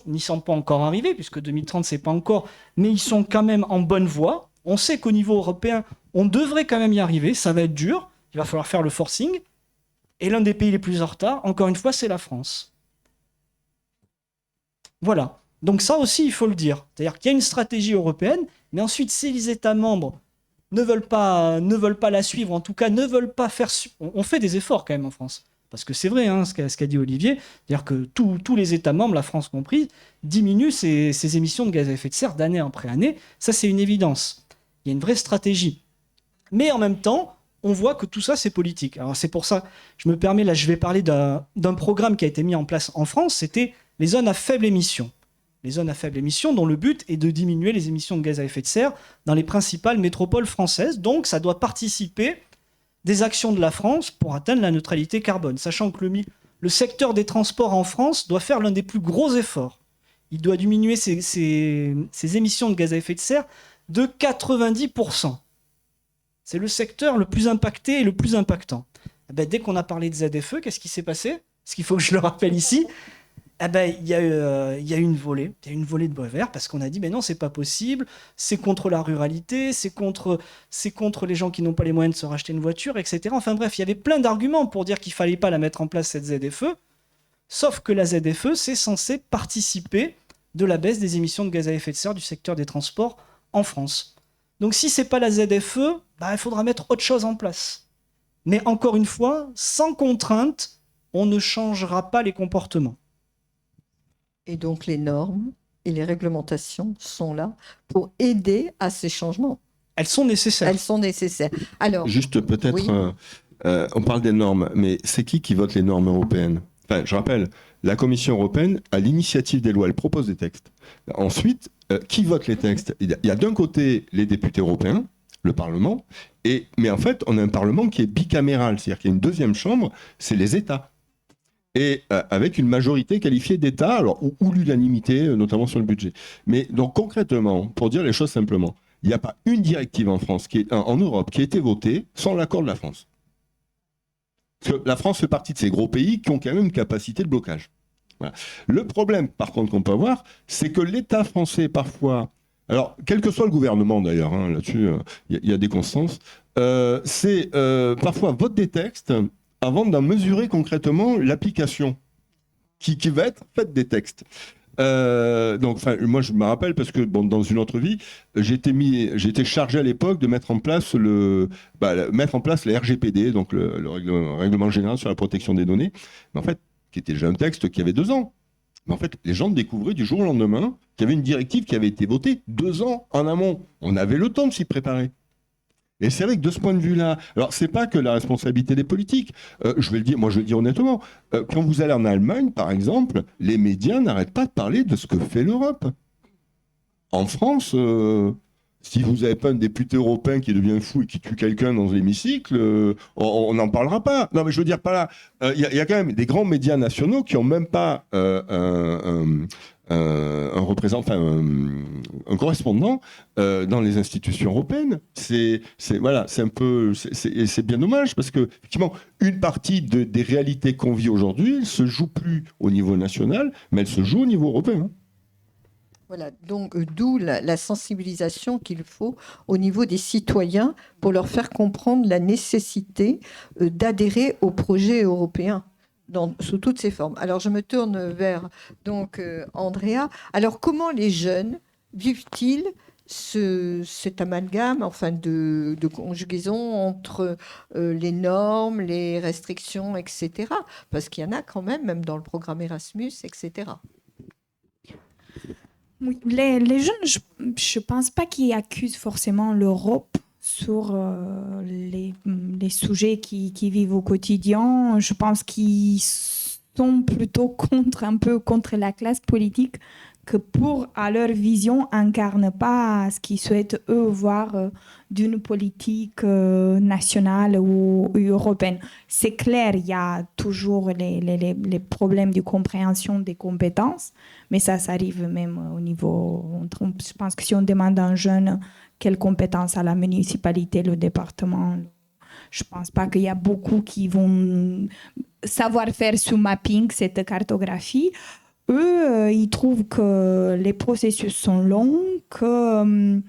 n'y sont pas encore arrivés, puisque 2030, c'est pas encore, mais ils sont quand même en bonne voie. On sait qu'au niveau européen, on devrait quand même y arriver, ça va être dur, il va falloir faire le forcing. Et l'un des pays les plus en retard, encore une fois, c'est la France. Voilà. Donc ça aussi, il faut le dire. C'est-à-dire qu'il y a une stratégie européenne, mais ensuite, si les États membres ne veulent pas la suivre, en tout cas ne veulent pas faire... On fait des efforts quand même en France. Parce que c'est vrai, hein, ce qu'a dit Olivier, c'est-à-dire que tous les États membres, la France compris, diminuent ses émissions de gaz à effet de serre d'année après année. Ça, c'est une évidence. Il y a une vraie stratégie. Mais en même temps, on voit que tout ça, c'est politique. Alors c'est pour ça, je me permets, là, je vais parler d'un programme qui a été mis en place en France, c'était les zones à faible émission. Les zones à faible émission dont le but est de diminuer les émissions de gaz à effet de serre dans les principales métropoles françaises. Donc ça doit participer des actions de la France pour atteindre la neutralité carbone, sachant que le secteur des transports en France doit faire l'un des plus gros efforts. Il doit diminuer ses émissions de gaz à effet de serre de 90%. C'est le secteur le plus impacté et le plus impactant. Eh ben, dès qu'on a parlé de ZFE, qu'est-ce qui s'est passé ? Parce qu'il faut que je le rappelle ici. Eh ben, il y a eu une volée de brevets parce qu'on a dit mais non, c'est pas possible, c'est contre la ruralité, c'est contre les gens qui n'ont pas les moyens de se racheter une voiture, etc. Enfin bref, il y avait plein d'arguments pour dire qu'il fallait pas la mettre en place, cette ZFE, sauf que la ZFE, c'est censé participer de la baisse des émissions de gaz à effet de serre du secteur des transports en France. Donc si c'est pas la ZFE, il faudra mettre autre chose en place. Mais encore une fois, sans contrainte, on ne changera pas les comportements. Et donc les normes et les réglementations sont là pour aider à ces changements. Elles sont nécessaires. Elles sont nécessaires. Alors, juste peut-être, oui. On parle des normes, mais c'est qui vote les normes européennes ? Enfin, je rappelle, la Commission européenne, à l'initiative des lois, elle propose des textes. Ensuite, qui vote les textes ? Il y a d'un côté les députés européens, le Parlement, mais en fait, on a un Parlement qui est bicaméral, c'est-à-dire qu'il y a une deuxième chambre, c'est les États. Et avec une majorité qualifiée d'État, alors ou l'unanimité, notamment sur le budget. Mais donc concrètement, pour dire les choses simplement, il n'y a pas une directive en France, en Europe, qui a été votée sans l'accord de la France. Parce que la France fait partie de ces gros pays qui ont quand même une capacité de blocage. Voilà. Le problème, par contre, qu'on peut avoir, c'est que l'État français, parfois, alors, quel que soit le gouvernement d'ailleurs, hein, là-dessus, il y a des constances, c'est parfois vote des textes avant d'en mesurer concrètement l'application qui va être faite des textes. Donc, moi, je me rappelle parce que dans une autre vie, j'étais chargé à l'époque de mettre en place la RGPD, donc le règlement général sur la protection des données, mais en fait, qui était déjà un texte qui avait 2 ans. Mais en fait, les gens découvraient du jour au lendemain qu'il y avait une directive qui avait été votée 2 ans en amont. On avait le temps de s'y préparer. Et c'est vrai que de ce point de vue-là, alors c'est pas que la responsabilité des politiques. Je vais le dire honnêtement. Quand vous allez en Allemagne, par exemple, les médias n'arrêtent pas de parler de ce que fait l'Europe. En France, si vous n'avez pas un député européen qui devient fou et qui tue quelqu'un dans l'hémicycle, on n'en parlera pas. Non, mais je veux dire, pas là. Il y a quand même des grands médias nationaux qui n'ont même pas un représentant, un correspondant dans les institutions européennes. C'est bien dommage parce que effectivement, une partie des réalités qu'on vit aujourd'hui, elle se joue plus au niveau national, mais elle se joue au niveau européen. Voilà, donc d'où la sensibilisation qu'il faut au niveau des citoyens pour leur faire comprendre la nécessité d'adhérer au projet européen sous toutes ses formes. Alors je me tourne vers donc Andrea. Alors comment les jeunes vivent-ils cet amalgame, enfin de conjugaison entre les normes, les restrictions, etc. Parce qu'il y en a quand même dans le programme Erasmus, etc. Oui, les jeunes, je ne pense pas qu'ils accusent forcément l'Europe sur les sujets qu'ils vivent au quotidien. Je pense qu'ils sont plutôt un peu contre la classe politique que à leur vision, incarnent pas ce qu'ils souhaitent eux voir d'une politique nationale ou européenne. C'est clair, il y a toujours les problèmes de compréhension des compétences, mais ça arrive même au niveau... Je pense que si on demande à un jeune quelles compétences a la municipalité, le département, je ne pense pas qu'il y a beaucoup qui vont savoir faire ce mapping, cette cartographie. Eux, ils trouvent que les processus sont longs, que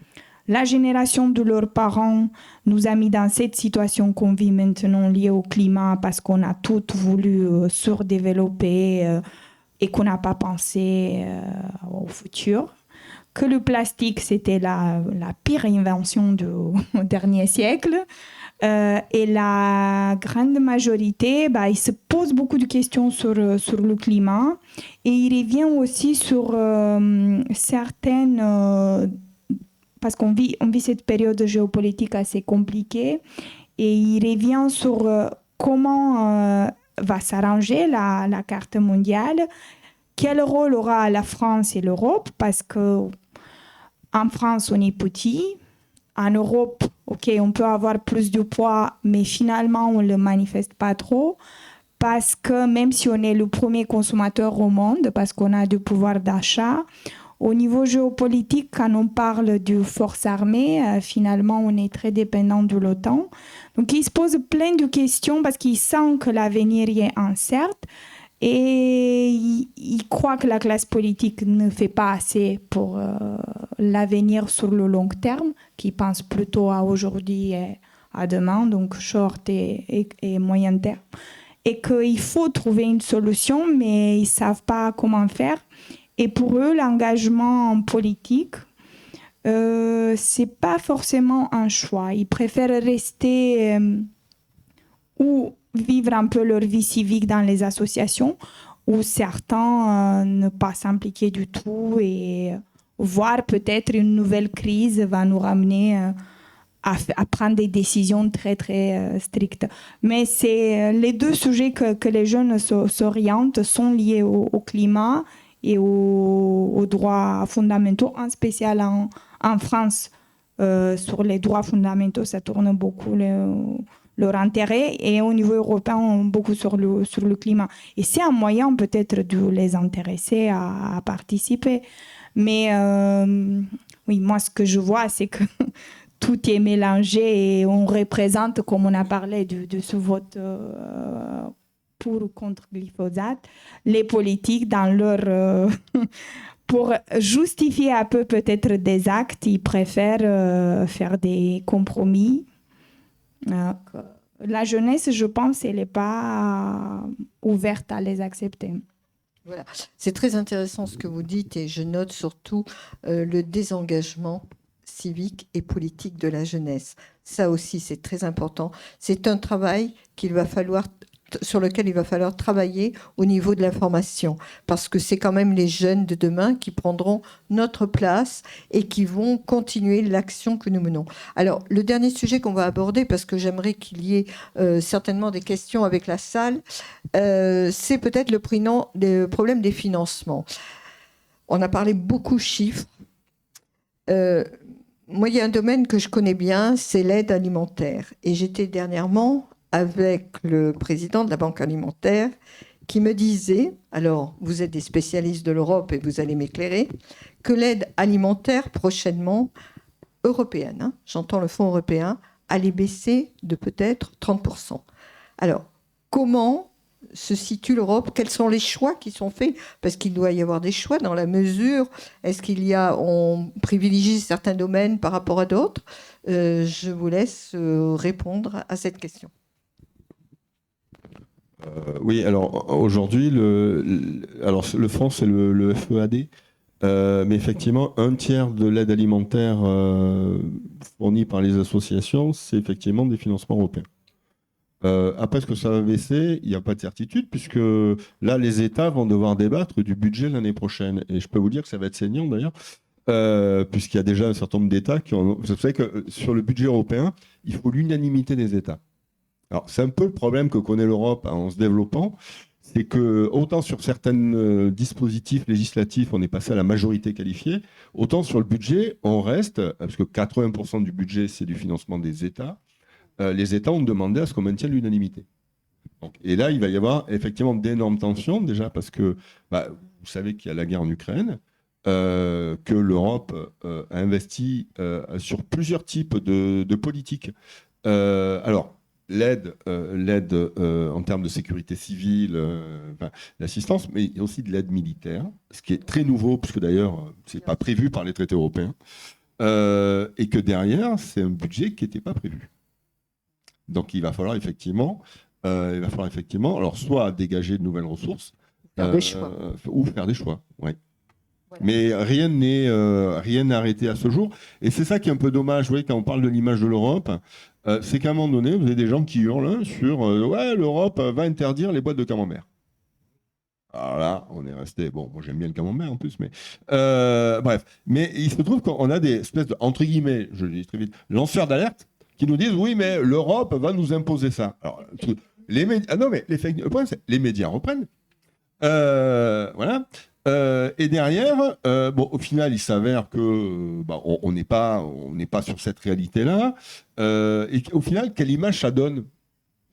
la génération de leurs parents nous a mis dans cette situation qu'on vit maintenant liée au climat parce qu'on a tout voulu surdévelopper et qu'on n'a pas pensé au futur. Que le plastique, c'était la pire invention du dernier siècle. Et la grande majorité, ils se posent beaucoup de questions sur le climat et ils reviennent aussi sur certaines... parce qu'on vit cette période géopolitique assez compliquée et ils reviennent sur comment va s'arranger la carte mondiale, quel rôle aura la France et l'Europe, parce qu'en France, on est petit. En Europe, on peut avoir plus de poids, mais finalement, on ne le manifeste pas trop. Parce que même si on est le premier consommateur au monde, parce qu'on a du pouvoir d'achat, au niveau géopolitique, quand on parle de forces armées, finalement, on est très dépendant de l'OTAN. Donc, ils se posent plein de questions parce qu'ils sentent que l'avenir y est incertain. Et ils croient que la classe politique ne fait pas assez pour l'avenir sur le long terme, qui pense plutôt à aujourd'hui et à demain, donc short et moyen terme. Et qu'il faut trouver une solution, mais ils ne savent pas comment faire. Et pour eux, l'engagement politique, ce n'est pas forcément un choix. Ils préfèrent rester ou vivre un peu leur vie civique dans les associations, ou certains ne pas s'impliquer du tout et voir peut-être une nouvelle crise va nous ramener à prendre des décisions très, très strictes. Mais c'est les deux sujets que les jeunes s'orientent sont liés au climat et aux droits fondamentaux, en spécial en France. Sur les droits fondamentaux, ça tourne beaucoup leur intérêt, et au niveau européen, beaucoup sur le climat. Et c'est un moyen peut-être de les intéresser à participer. Mais oui, moi, ce que je vois, c'est que tout est mélangé et on représente, comme on a parlé de ce vote pour ou contre glyphosate, les politiques dans leur... pour justifier un peu peut-être des actes, ils préfèrent faire des compromis. La jeunesse, je pense, elle n'est pas ouverte à les accepter. Voilà. C'est très intéressant ce que vous dites et je note surtout le désengagement civique et politique de la jeunesse. Ça aussi, c'est très important. C'est un travail sur lequel il va falloir travailler au niveau de la formation, parce que c'est quand même les jeunes de demain qui prendront notre place et qui vont continuer l'action que nous menons. Alors, le dernier sujet qu'on va aborder, parce que j'aimerais qu'il y ait certainement des questions avec la salle, c'est peut-être le problème des financements. On a parlé beaucoup chiffres. Moi, il y a un domaine que je connais bien, c'est l'aide alimentaire. Et j'étais dernièrement avec le président de la Banque alimentaire qui me disait, alors vous êtes des spécialistes de l'Europe et vous allez m'éclairer, que l'aide alimentaire prochainement européenne, j'entends le fonds européen, allait baisser de peut-être 30%. Alors, comment se situe l'Europe? Quels sont les choix qui sont faits? Parce qu'il doit y avoir des choix dans la mesure, on privilégie certains domaines par rapport à d'autres? Je vous laisse répondre à cette question. Oui, alors aujourd'hui, le fonds, c'est le FEAD, mais effectivement, un tiers de l'aide alimentaire fournie par les associations, c'est effectivement des financements européens. Après, est-ce que ça va baisser? Il n'y a pas de certitude, puisque là, les États vont devoir débattre du budget l'année prochaine. Et je peux vous dire que ça va être saignant, d'ailleurs, puisqu'il y a déjà un certain nombre d'États qui ont... Vous savez que sur le budget européen, il faut l'unanimité des États. Alors, c'est un peu le problème que connaît l'Europe en se développant, c'est que autant sur certains dispositifs législatifs, on est passé à la majorité qualifiée, autant sur le budget, on reste, parce que 80% du budget, c'est du financement des États, les États ont demandé à ce qu'on maintienne l'unanimité. Et là, il va y avoir effectivement d'énormes tensions, déjà parce que vous savez qu'il y a la guerre en Ukraine, que l'Europe a investi sur plusieurs types de politiques. Alors, l'aide en termes de sécurité civile, l'assistance, mais il y a aussi de l'aide militaire, ce qui est très nouveau, puisque d'ailleurs, ce n'est pas prévu par les traités européens, et que derrière, c'est un budget qui n'était pas prévu. Donc il va falloir effectivement, alors soit dégager de nouvelles ressources, ou faire des choix. Ouais. Voilà. Mais rien n'est arrêté à ce jour. Et c'est ça qui est un peu dommage, vous voyez, quand on parle de l'image de l'Europe, c'est qu'à un moment donné, vous avez des gens qui hurlent sur ouais, l'Europe va interdire les boîtes de camembert. Alors là, on est resté. Bon, moi j'aime bien le camembert en plus, mais bref. Mais il se trouve qu'on a des espèces de, entre guillemets, je le dis très vite, lanceurs d'alerte qui nous disent oui, mais l'Europe va nous imposer ça. Alors, les médias, non, mais les médias reprennent. Voilà. Et derrière, bon, au final, il s'avère que on n'est pas sur cette réalité-là. Et au final, quelle image ça donne?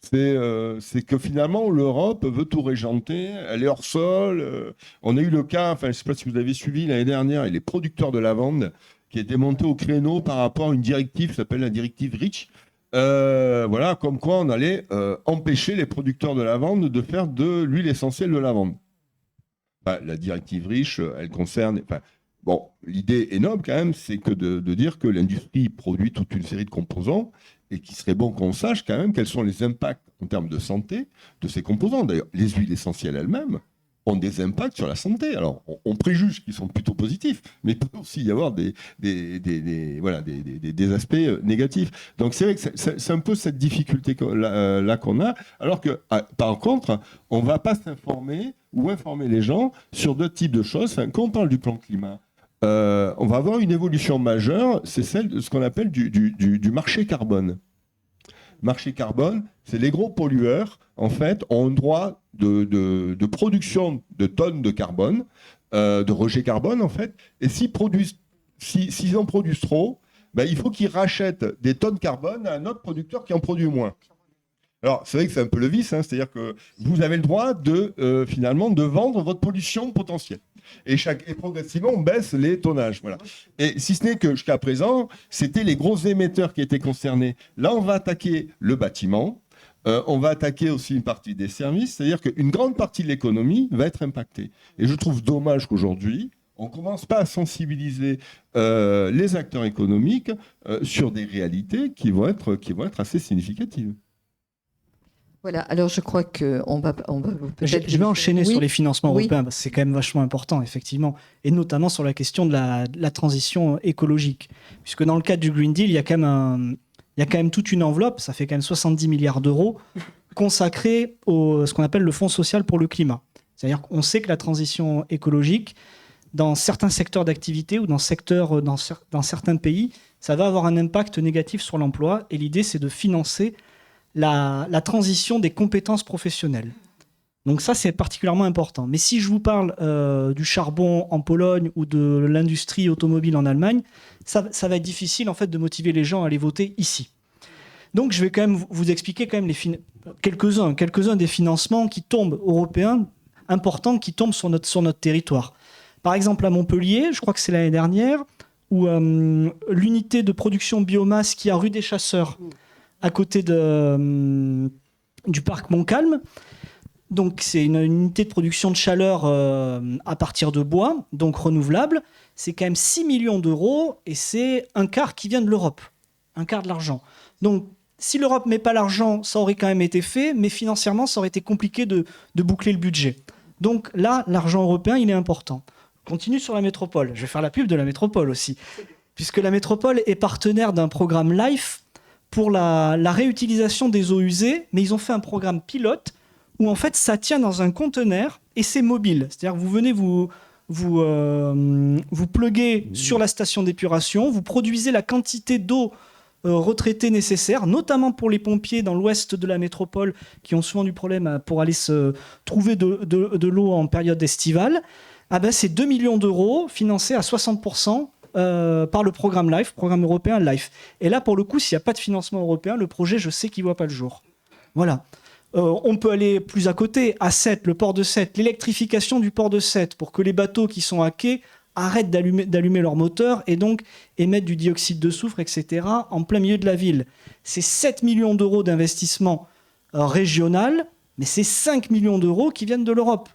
C'est que finalement, l'Europe veut tout régenter, elle est hors sol. On a eu le cas, enfin, je ne sais pas si vous avez suivi l'année dernière, et les producteurs de lavande qui étaient montés au créneau par rapport à une directive qui s'appelle la directive REACH. Voilà, comme quoi on allait empêcher les producteurs de lavande de faire de l'huile essentielle de lavande. La directive REACH, elle concerne... Bon, l'idée est noble quand même, c'est que de dire que l'industrie produit toute une série de composants et qu'il serait bon qu'on sache quand même quels sont les impacts en termes de santé de ces composants. D'ailleurs, les huiles essentielles elles-mêmes ont des impacts sur la santé. Alors, on préjuge qu'ils sont plutôt positifs, mais il peut aussi y avoir des aspects négatifs. Donc, c'est vrai que c'est un peu cette difficulté là qu'on a, alors que, par contre, on ne va pas s'informer ou informer les gens sur d'autres types de choses. Enfin, quand on parle du plan climat, on va avoir une évolution majeure, c'est celle de ce qu'on appelle du marché carbone. Marché carbone, c'est les gros pollueurs, en fait, ont un droit de production de tonnes de carbone, de rejet carbone, en fait, et s'ils en produisent trop, il faut qu'ils rachètent des tonnes de carbone à un autre producteur qui en produit moins. Alors, c'est vrai que c'est un peu le vice, hein, c'est-à-dire que vous avez le droit finalement, de vendre votre pollution potentielle. Et progressivement, on baisse les tonnages. Voilà. Et si ce n'est que jusqu'à présent, c'était les gros émetteurs qui étaient concernés. Là, on va attaquer le bâtiment. On va attaquer aussi une partie des services. C'est-à-dire qu'une grande partie de l'économie va être impactée. Et je trouve dommage qu'aujourd'hui, on ne commence pas à sensibiliser les acteurs économiques sur des réalités qui vont être assez significatives. Voilà, alors je crois qu'on va peut-être... Je vais enchaîner sur les financements Oui. européens, parce que c'est quand même vachement important, effectivement, et notamment sur la question de la transition écologique. Puisque dans le cadre du Green Deal, il y a quand même toute une enveloppe, ça fait quand même 70 milliards d'euros, consacrés à ce qu'on appelle le Fonds social pour le climat. C'est-à-dire qu'on sait que la transition écologique, dans certains secteurs d'activité ou dans certains pays, ça va avoir un impact négatif sur l'emploi, et l'idée, c'est de financer la transition des compétences professionnelles. Donc ça, c'est particulièrement important. Mais si je vous parle du charbon en Pologne ou de l'industrie automobile en Allemagne, ça va être difficile en fait de motiver les gens à aller voter ici. Donc je vais quand même vous expliquer quand même quelques-uns des financements qui tombent européens importants qui tombent sur notre territoire. Par exemple à Montpellier, je crois que c'est l'année dernière, où l'unité de production biomasse qui est à rue des Chasseurs, à côté du parc Montcalm. Donc, c'est une unité de production de chaleur à partir de bois, donc renouvelable. C'est quand même 6 millions d'euros et c'est un quart qui vient de l'Europe, un quart de l'argent. Donc, si l'Europe ne met pas l'argent, ça aurait quand même été fait, mais financièrement, ça aurait été compliqué de boucler le budget. Donc là, l'argent européen, il est important. On continue sur la métropole. Je vais faire la pub de la métropole aussi, puisque la métropole est partenaire d'un programme LIFE pour la réutilisation des eaux usées, mais ils ont fait un programme pilote où en fait ça tient dans un conteneur et c'est mobile. C'est-à-dire que vous venez vous pluguez sur la station d'épuration, vous produisez la quantité d'eau retraitée nécessaire, notamment pour les pompiers dans l'ouest de la métropole qui ont souvent du problème pour aller se trouver de l'eau en période estivale. Ah ben, c'est 2 millions d'euros financés à 60%. Par le programme LIFE, programme européen LIFE. Et là, pour le coup, s'il n'y a pas de financement européen, le projet, je sais qu'il ne voit pas le jour. Voilà. On peut aller plus à côté, à Sète, le port de Sète, l'électrification du port de Sète, pour que les bateaux qui sont à quai arrêtent d'allumer leur moteur et donc émettent du dioxyde de soufre, etc., en plein milieu de la ville. C'est 7 millions d'euros d'investissement régional, mais c'est 5 millions d'euros qui viennent de l'Europe.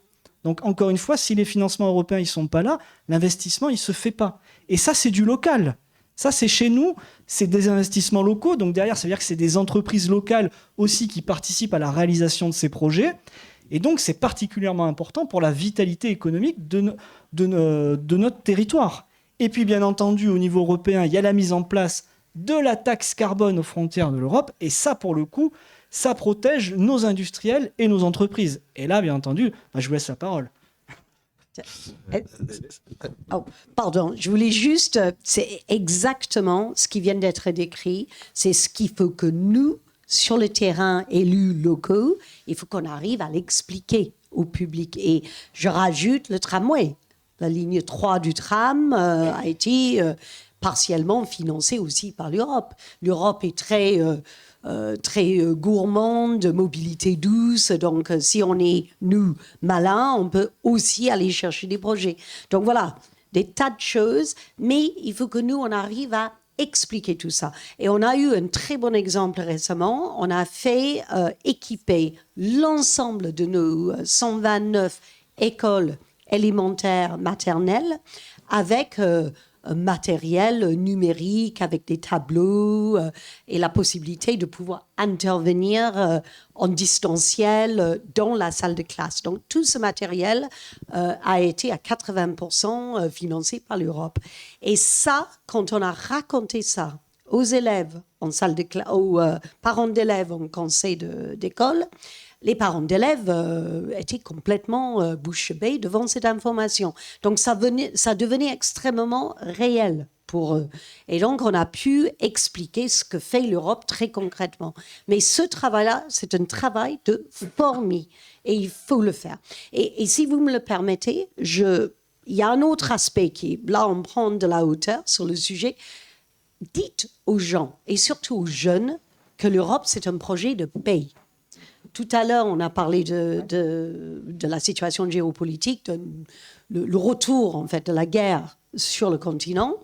Donc, encore une fois, si les financements européens ne sont pas là, l'investissement, il ne se fait pas. Et ça, c'est du local. Ça, c'est chez nous, c'est des investissements locaux. Donc, derrière, ça veut dire que c'est des entreprises locales aussi qui participent à la réalisation de ces projets. Et donc, c'est particulièrement important pour la vitalité économique de notre territoire. Et puis, bien entendu, au niveau européen, il y a la mise en place de la taxe carbone aux frontières de l'Europe. Et ça, pour le coup, ça protège nos industriels et nos entreprises. Et là, bien entendu, je vous laisse la parole. Oh, pardon, je voulais juste, c'est exactement ce qui vient d'être décrit, c'est ce qu'il faut que nous, sur le terrain, élus locaux, il faut qu'on arrive à l'expliquer au public. Et je rajoute le tramway. La ligne 3 du tram a été partiellement financée aussi par l'Europe. L'Europe est très gourmande, de mobilité douce. Donc, si on est, nous, malins, on peut aussi aller chercher des projets. Donc, voilà, des tas de choses. Mais il faut que nous, on arrive à expliquer tout ça. Et on a eu un très bon exemple récemment. On a fait équiper l'ensemble de nos 129 écoles élémentaires maternelles avec matériel numérique avec des tableaux et la possibilité de pouvoir intervenir en distanciel dans la salle de classe. Donc, tout ce matériel a été à 80% financé par l'Europe. Et ça, quand on a raconté ça aux élèves en salle de classe, aux parents d'élèves en conseil d'école, les parents d'élèves étaient complètement bouche bée devant cette information. Donc, ça devenait extrêmement réel pour eux. Et donc, on a pu expliquer ce que fait l'Europe très concrètement. Mais ce travail-là, c'est un travail de fourmi. Et il faut le faire. Et si vous me le permettez, il y a un autre aspect qui, là, on prend de la hauteur sur le sujet. Dites aux gens, et surtout aux jeunes, que l'Europe, c'est un projet de paix. tout à l'heure, on a parlé de la situation géopolitique, le retour en fait de la guerre sur le continent.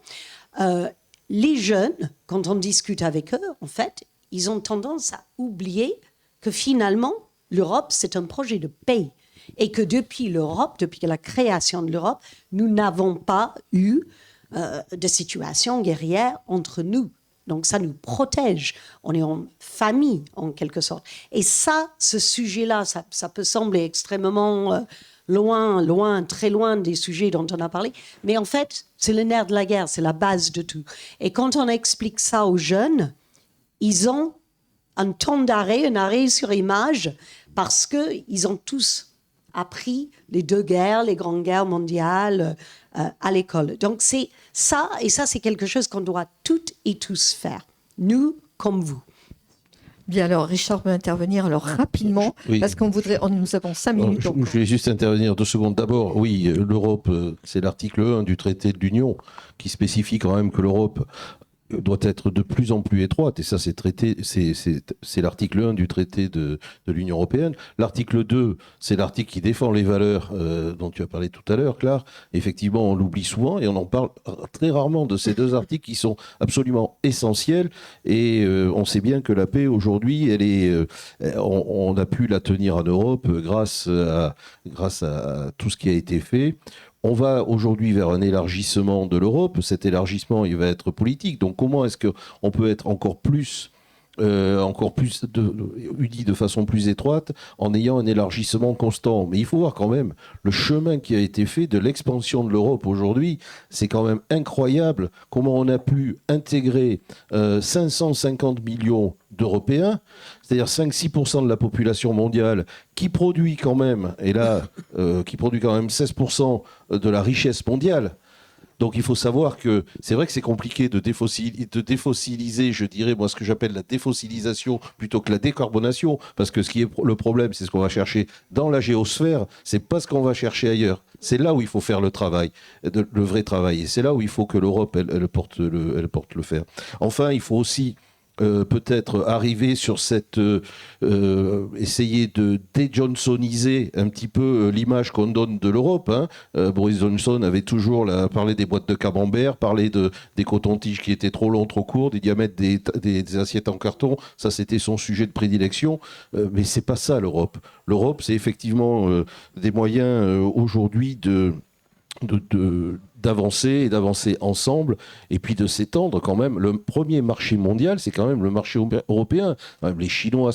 Les jeunes, quand on discute avec eux, en fait, ils ont tendance à oublier que finalement, l'Europe, c'est un projet de paix. Et que depuis la création de l'Europe, nous n'avons pas eu de situation guerrière entre nous. Donc ça nous protège. On est en famille, en quelque sorte. Et ça, ce sujet-là, ça peut sembler extrêmement loin, très loin des sujets dont on a parlé. Mais en fait, c'est le nerf de la guerre, c'est la base de tout. Et quand on explique ça aux jeunes, ils ont un temps d'arrêt, un arrêt sur image, parce qu'ils ont tous appris les 2 guerres, les grandes guerres mondiales à l'école. Donc c'est ça, et ça c'est quelque chose qu'on doit toutes et tous faire, nous comme vous. Bien, alors Richard peut intervenir alors rapidement, Oui. parce nous avons 5 minutes. Je vais juste intervenir 2 secondes. D'abord, oui, l'Europe, c'est l'article 1 du traité de l'Union qui spécifie quand même que l'Europe doit être de plus en plus étroite, et ça c'est l'article 1 du traité de l'Union européenne. L'article 2, c'est l'article qui défend les valeurs dont tu as parlé tout à l'heure, Claire. Effectivement, on l'oublie souvent et on en parle très rarement de ces 2 articles qui sont absolument essentiels, et on sait bien que la paix aujourd'hui, on a pu la tenir en Europe grâce à tout ce qui a été fait. On va aujourd'hui vers un élargissement de l'Europe. Cet élargissement, il va être politique. Donc, comment est-ce qu'on peut être encore plus unis de façon plus étroite en ayant un élargissement constant? Mais il faut voir quand même le chemin qui a été fait de l'expansion de l'Europe aujourd'hui. C'est quand même incroyable comment on a pu intégrer 550 millions d'Européens, c'est-à-dire 5-6% de la population mondiale, qui produit quand même, qui produit quand même 16% de la richesse mondiale. Donc il faut savoir que c'est vrai que c'est compliqué de défossiliser, je dirais, moi, ce que j'appelle la défossilisation plutôt que la décarbonation, parce que ce qui est le problème, c'est ce qu'on va chercher dans la géosphère, c'est pas ce qu'on va chercher ailleurs. C'est là où il faut faire le travail, le vrai travail, et c'est là où il faut que l'Europe elle porte le fer. Enfin, il faut aussi peut-être arriver sur essayer de dé-Johnsoniser un petit peu l'image qu'on donne de l'Europe. Boris Johnson avait toujours parlé des boîtes de camembert, parlé des cotons-tiges qui étaient trop longs, trop courts, des diamètres des assiettes en carton. Ça, c'était son sujet de prédilection. Mais c'est pas ça l'Europe. L'Europe, c'est effectivement des moyens aujourd'hui d'avancer ensemble, et puis de s'étendre quand même. Le premier marché mondial, c'est quand même le marché européen. Même les Chinois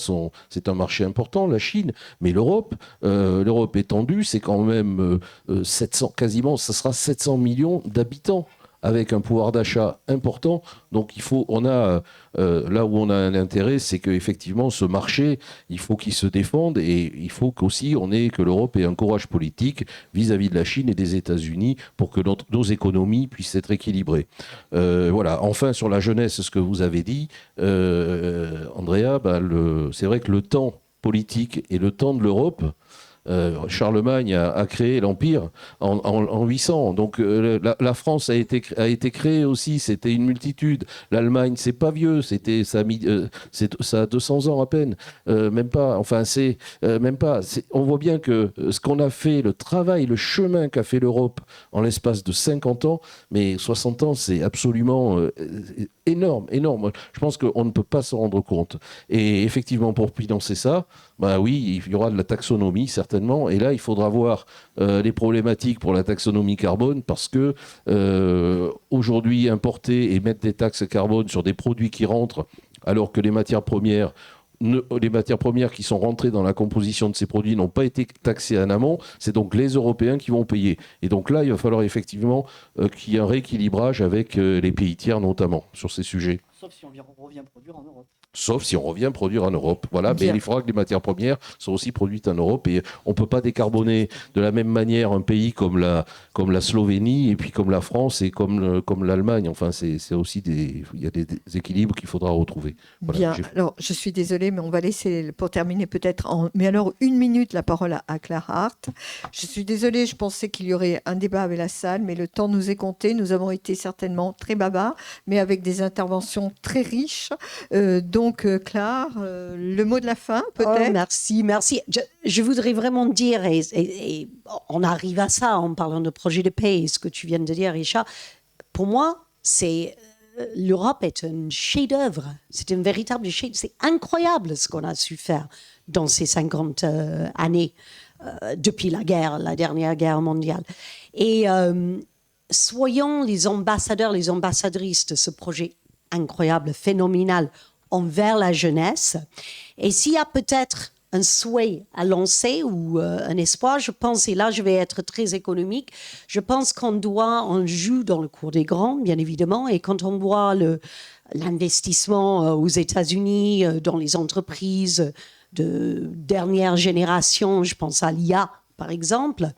c'est un marché important, la Chine, mais l'Europe étendue, c'est quand même quasiment, ça sera 700 millions d'habitants, avec un pouvoir d'achat important. Donc là où on a un intérêt, c'est qu'effectivement ce marché, il faut qu'il se défende, et il faut que l'Europe ait un courage politique vis-à-vis de la Chine et des États-Unis pour que nos économies puissent être équilibrées. Voilà. Enfin, sur la jeunesse, ce que vous avez dit, Andrea, c'est vrai que le temps politique et le temps de l'Europe, Charlemagne a créé l'Empire en 800. Donc la France a été créée aussi, c'était une multitude. L'Allemagne, c'est pas vieux, ça a 200 ans à peine, même pas. Enfin, même pas. On voit bien que ce qu'on a fait, le travail, le chemin qu'a fait l'Europe en l'espace de 50 ans, mais 60 ans, c'est absolument énorme. Je pense qu'on ne peut pas s'en rendre compte. Et effectivement, pour financer ça, oui, il y aura de la taxonomie, certainement. Et là, il faudra voir les problématiques pour la taxonomie carbone, parce que aujourd'hui, importer et mettre des taxes carbone sur des produits qui rentrent, alors que les matières premières qui sont rentrées dans la composition de ces produits n'ont pas été taxées en amont, c'est donc les Européens qui vont payer. Et donc là, il va falloir effectivement qu'il y ait un rééquilibrage avec les pays tiers, notamment, sur ces sujets. Sauf si on revient produire en Europe. Sauf si on revient produire en Europe. Voilà, mais il faudra que les matières premières soient aussi produites en Europe, et on ne peut pas décarboner de la même manière un pays comme la Slovénie, et puis comme la France et comme l'Allemagne. Enfin, c'est aussi il y a des équilibres qu'il faudra retrouver. Voilà, bien, alors je suis désolée, mais on va laisser, pour terminer peut-être, mais alors 1 minute, la parole à Clara Hart. Je suis désolée, je pensais qu'il y aurait un débat avec la salle, mais le temps nous est compté. Nous avons été certainement très bavards, mais avec des interventions discussion très riche. Donc, Claire, le mot de la fin, peut-être? Merci. Je voudrais vraiment dire, et on arrive à ça en parlant de projet de paix, et ce que tu viens de dire, Richard, pour moi, l'Europe est un chef-d'œuvre. C'est un véritable chef. C'est incroyable ce qu'on a su faire dans ces 50 années depuis la dernière guerre mondiale. Et soyons les ambassadeurs, les ambassadrices de ce projet incroyable, phénoménal envers la jeunesse. Et s'il y a peut-être un souhait à lancer ou un espoir, je pense, et là je vais être très économique, je pense on joue dans le cours des grands, bien évidemment, et quand on voit l'investissement aux États-Unis dans les entreprises de dernière génération, je pense à l'IA par exemple,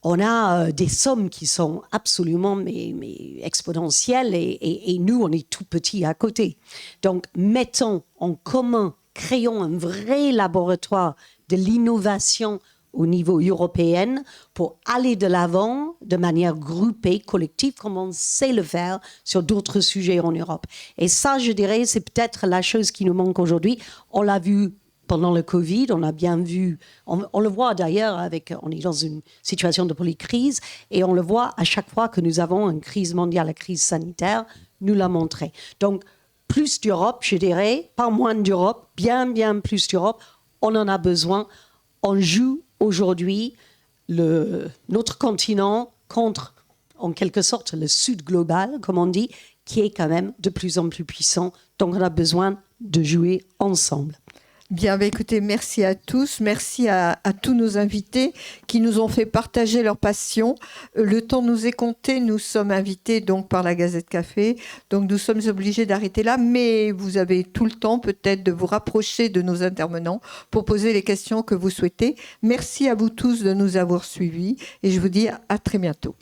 on a des sommes qui sont absolument mais exponentielles et nous, on est tout petits à côté. Donc, mettons en commun, créons un vrai laboratoire de l'innovation au niveau européen pour aller de l'avant de manière groupée, collective, comme on sait le faire sur d'autres sujets en Europe. Et ça, je dirais, c'est peut-être la chose qui nous manque aujourd'hui. On l'a vu pendant le Covid, on a bien vu, on le voit d'ailleurs, on est dans une situation de polycrise et on le voit à chaque fois que nous avons une crise mondiale, la crise sanitaire, nous l'a montré. Donc, plus d'Europe, je dirais, pas moins d'Europe, bien plus d'Europe, on en a besoin. On joue aujourd'hui notre continent contre, en quelque sorte, le sud global, comme on dit, qui est quand même de plus en plus puissant. Donc, on a besoin de jouer ensemble. Bien, écoutez, merci à tous. Merci à tous nos invités qui nous ont fait partager leur passion. Le temps nous est compté. Nous sommes invités donc par la Gazette Café. Donc, nous sommes obligés d'arrêter là. Mais vous avez tout le temps peut-être de vous rapprocher de nos intervenants pour poser les questions que vous souhaitez. Merci à vous tous de nous avoir suivis et je vous dis à très bientôt.